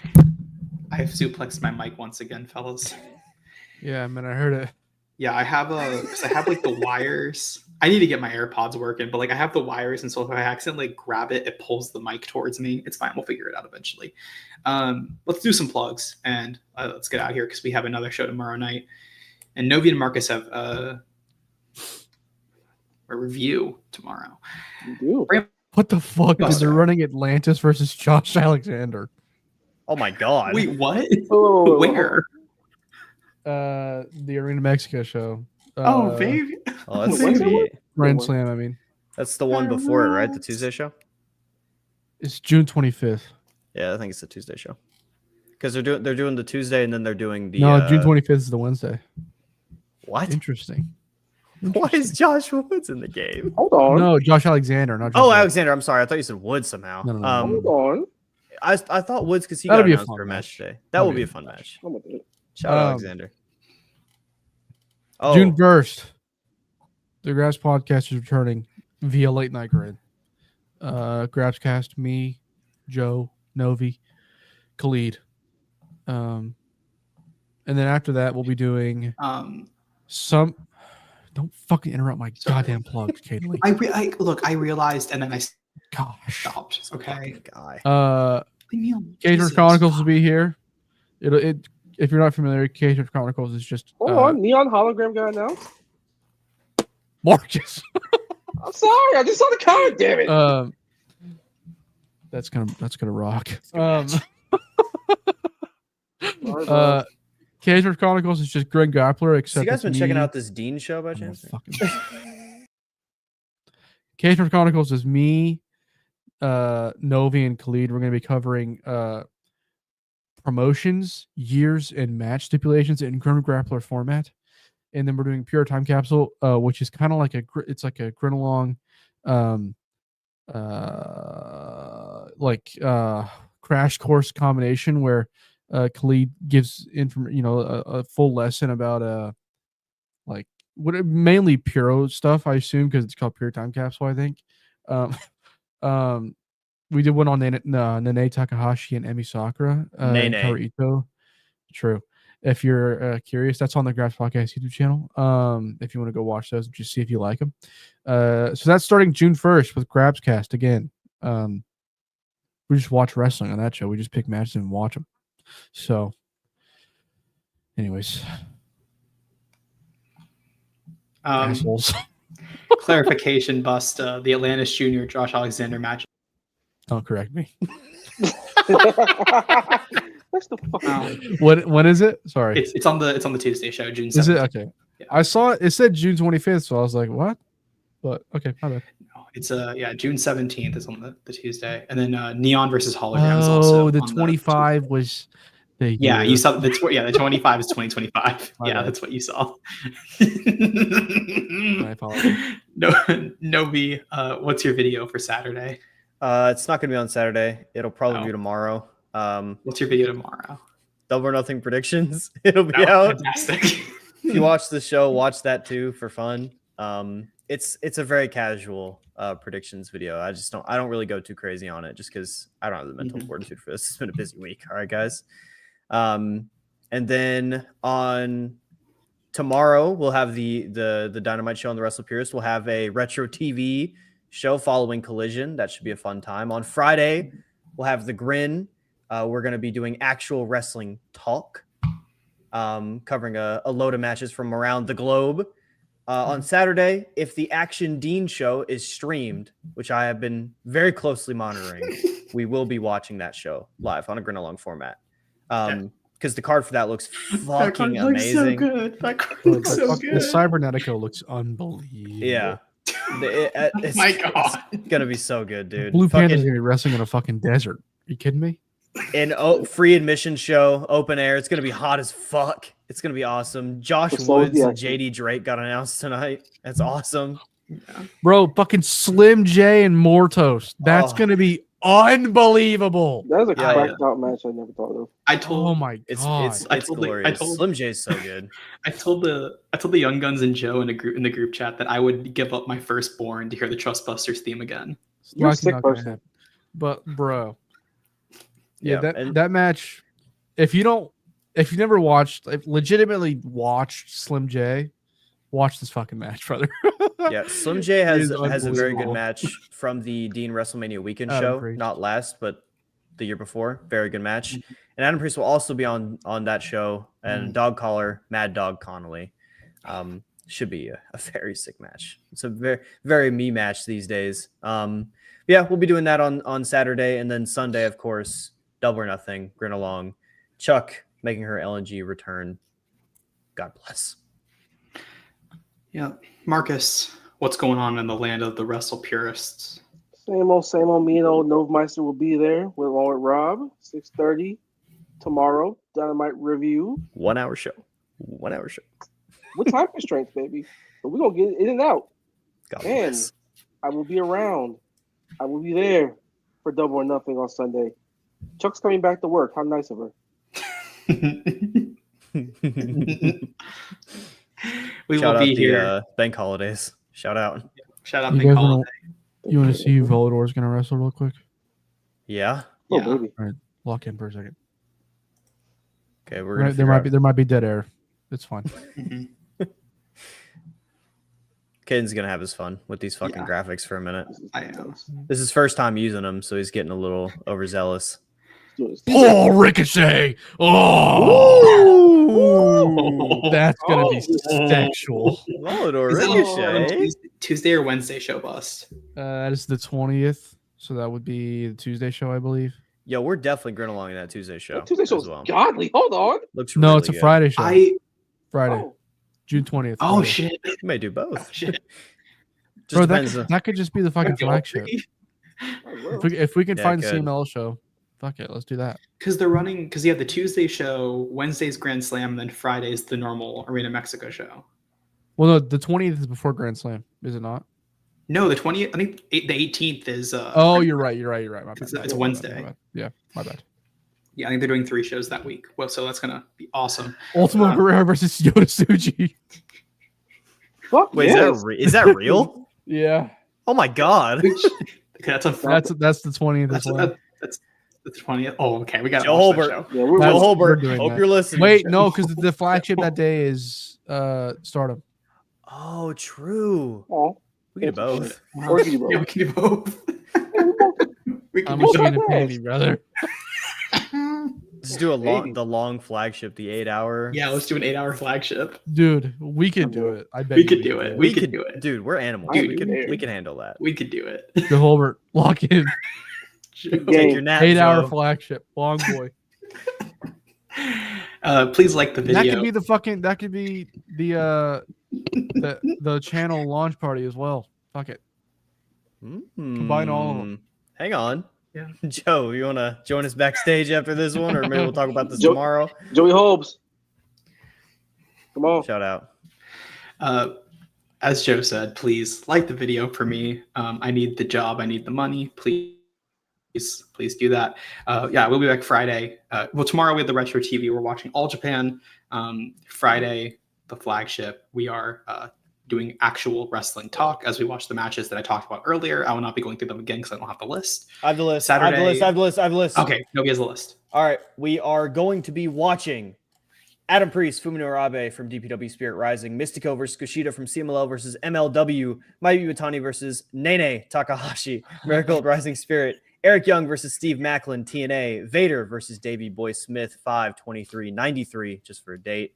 I have suplexed my mic once again, fellas. Yeah, man, I heard it. Yeah, I have like the wires. I need to get my AirPods working, but like I have the wires, and so if I accidentally grab it, it pulls the mic towards me. It's fine. We'll figure it out eventually. Let's do some plugs, and let's get out of here because we have another show tomorrow night. And Novi and Marcus have a review tomorrow. You do. What the fuck? They're running Atlantis versus Josh Alexander. Oh my god. Wait, what? Oh, Where? The Arena Mexico show. Baby. Oh, that's Grand Slam, I mean. That's the one before it, right? The Tuesday show? It's June 25th. Yeah, I think it's the Tuesday show. Because they're doing the Tuesday, and then they're doing the June 25th is the Wednesday. What? Interesting. Why is Josh Woods in the game? Hold on. No, Josh Alexander. Not Josh Alexander. I'm sorry. I thought you said Woods somehow. No. Hold on. I thought Woods, because he That'll got be a announced fun for a match match. today. That will be a fun match. I'm gonna do it. Shout out Alexander. June 1st, the Grabs podcast is returning via Late Night Grid. Grabscast, me, Joe, Novi, Khalid. And then after that, we'll be doing some. Don't fucking interrupt my goddamn plugs, Caitlin. I realized, and then I Gosh. Okay. Guy. Cajun Chronicles will be here. If you're not familiar, Cajun Chronicles is just Hold on, Neon Hologram got announced. Marcus. I'm sorry, I just saw the comment. Damn it. That's gonna rock. Cajun Chronicles is just Grin Grappler, except So you guys been me. checking out this Dean show by chance? Cajun Chronicles is me, Novi, and Khalid. We're gonna be covering promotions, years, and match stipulations in Grin Grappler format. And then we're doing Pure Time Capsule, which is kind of like a Grin Along, crash course combination where Khalid gives a full lesson about mainly Puro stuff, I assume, because it's called Pure Time Capsule, I think. We did one on Nene Takahashi and Emi Sakura. Nene. Kaoru Ito. True. If you're curious, that's on the Grabs Podcast YouTube channel. If you want to go watch those and just see if you like them. So that's starting June 1st with Grabscast again. We just watch wrestling on that show. We just pick matches and watch them. So, anyways. Assholes. Clarification, Bust. The Atlantis Junior Josh Alexander match. Don't correct me. That's the fuck. When is it? Sorry. It's on the Tuesday show, June 7th. Is it? Okay. Yeah. I saw it said June 25th, so I was like, what? But okay, my bad. No, it's June 17th is on the Tuesday. And then Neon versus Holograms also. Oh, the 25 was the yeah, year. you saw the 25 is 2025. My yeah, bad. that's what you saw. My apologies. Novi, what's your video for Saturday? It's not gonna be on Saturday. It'll probably be tomorrow. What's your video tomorrow? Double or Nothing predictions. It'll be out. Fantastic. If you watch the show, watch that too for fun. It's a very casual predictions video. I don't really go too crazy on it just because I don't have the mental fortitude for this. It's been a busy week. All right, guys. And then on tomorrow we'll have the Dynamite show on the Wrestle Purist. We'll have a retro TV show following Collision. That should be a fun time. On Friday, we'll have the Grin. We're going to be doing actual wrestling talk, covering a load of matches from around the globe. On Saturday, if the Action Dean show is streamed, which I have been very closely monitoring, we will be watching that show live on a Grin Along format. Because the card for that looks fucking amazing. So good. That card looks so good. The Cybernetico looks unbelievable. Yeah. It's, my God. It's going to be so good, dude. Blue Panda's going to be wrestling in a fucking desert. Are you kidding me? An free admission show, open air. It's going to be hot as fuck. It's going to be awesome. Josh Woods and JD Drake got announced tonight. That's awesome. Yeah. Bro, fucking Slim J and Mortos. That's going to be unbelievable. That was a cracked out match I never thought of. Oh my God. It's glorious. Slim J is so good. I told the Young Guns and Joe in the group chat that I would give up my firstborn to hear the Trustbusters theme again. You're a sick person. But bro. Yeah, that match, if you never watched, legitimately watched Slim J, watch this fucking match, brother. Yeah, Slim J has a very good match from the Dean WrestleMania weekend show, not last, but the year before. Very good match. And Adam Priest will also be on that show, and Dog Collar, Mad Dog Connolly. Should be a very sick match. It's a very, very me match these days. Yeah, we'll be doing that on Saturday, and then Sunday, of course, Double or Nothing, Grin Along. Chuck making her LNG return. God bless. Yeah. Marcus, what's going on in the land of the Wrestle Purists? Same old me and old Novemeister will be there along with Rob, 6:30 tomorrow. Dynamite review. 1 hour show. 1 hour show. With time constraints, baby. But we're going to get in and out. God and bless. I will be around. I will be there for Double or Nothing on Sunday. Chuck's coming back to work. How nice of her. We Shout will be here. Bank holidays. Shout out. Shout out You Bank guys Holiday. You want to see who Volador's going to wrestle real quick? Yeah. Oh, Yeah. baby. All right, lock in for a second. Okay, we're gonna there might be dead air. It's fine. Caden's gonna have his fun with these fucking graphics for a minute. I am. This is his first time using them, so he's getting a little overzealous. Oh, Ricochet! Oh, that's gonna be sexual. Volador Is that Ricochet. Tuesday or Wednesday show bust? That is the 20th, so that would be the Tuesday show, I believe. Yo, we're definitely grin along in that Tuesday show. That Tuesday show as is well. godly. Hold on. Looks No, really it's a good. Friday show. Friday, Oh. June 20th. Oh Friday. shit! You may do both. Shit. Bro, Depends. that could just be the fucking flagship. If we can Yeah, find the good. CML show, fuck it, let's do that. Because they're running. Because you have the Tuesday show, Wednesday's Grand Slam, and then Friday's the normal Arena Mexico show. Well, no, the 20th is before Grand Slam, is it not? No, the 20th. I think the 18th is. Oh, you're right. My bad. It's Wednesday. My bad. Yeah, my bad. Yeah, I think they're doing 3 shows that week. Well, so that's gonna be awesome. Ultimo Guerrero versus Yoda Tsuji. Fuck Wait, yes. is that real? Yeah, Oh my god. Okay, that's on Friday. that's the 20th as well. That's the 20th. Oh, okay. We got Joe Holbert. Yeah, we're That's- Joe Holbert. we're doing Hope that. you're listening. Wait, no, because the flagship that day is Stardom. Oh, true. Oh, We can do both. Wow. Or we can do both. Yeah, we can do both. We can I'm do a both. shade of panty, brother. Let's do the long flagship, the 8-hour. Yeah, let's do an 8-hour flagship. Dude, we could do it. I bet We you could do it. We could do it. Dude, we're animals. Dude, We can handle that. We could do it. Joe Holbert, lock in. Take your nap. 8-hour Joe. flagship, long boy. Please like the video. That could be the fucking. That could be the channel launch party as well. Fuck it. Combine all of them. Hang on. Yeah. Joe, you want to join us backstage after this one, or maybe we'll talk about this Joe- tomorrow? Joey Hobbs. Come on. Shout out. As Joe said, please like the video for me. I need the job. I need the money. Please do that. Yeah, we'll be back Friday. Well, tomorrow we have the Retro TV. We're watching All Japan. Friday, the flagship. We are doing actual wrestling talk as we watch the matches that I talked about earlier. I will not be going through them again because I don't have the list. I have the list. Saturday- I have the list. Okay, nobody has the list. All right. We are going to be watching Adam Priest, Fumino Arabe from DPW Spirit Rising, Mystico versus Kushida from CMLL versus MLW, Mayu Iwatani versus Nene Takahashi, Miracle Rising Spirit, Eric Young versus Steve Macklin, TNA, Vader versus Davey Boy Smith, 5/23/93, just for a date.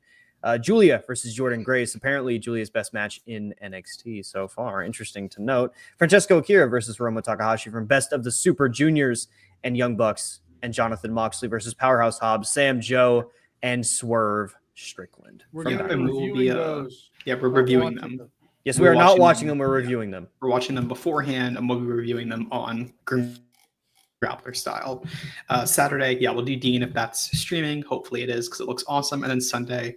Julia versus Jordan Grace. Apparently, Julia's best match in NXT so far. Interesting to note. Francesco Akira versus Hiromu Takahashi from Best of the Super Juniors, and Young Bucks and Jonathan Moxley versus Powerhouse Hobbs, Sam Joe, and Swerve Strickland. We're From gonna that. be We'll reviewing be, those. Yeah, we're reviewing them. Yes, We're we are not watching watching them. them. We're reviewing them. We're watching them beforehand, and we'll be reviewing them on Grappler style. Saturday, yeah, we'll do Dean if that's streaming. Hopefully it is because it looks awesome. And then Sunday,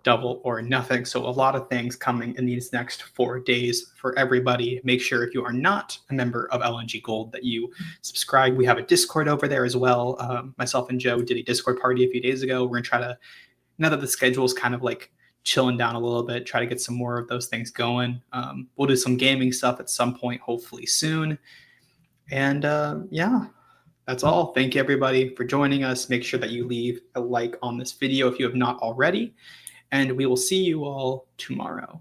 Double or Nothing. So a lot of things coming in these next 4 days for everybody. Make sure if you are not a member of LNG Gold that you subscribe. We have a Discord over there as well. Myself and Joe did a Discord party a few days ago. We're going to try to, now that the schedule is kind of like chilling down a little bit, try to get some more of those things going. We'll do some gaming stuff at some point, hopefully soon. And yeah, that's all. Thank you everybody for joining us. Make sure that you leave a like on this video if you have not already. And we will see you all tomorrow.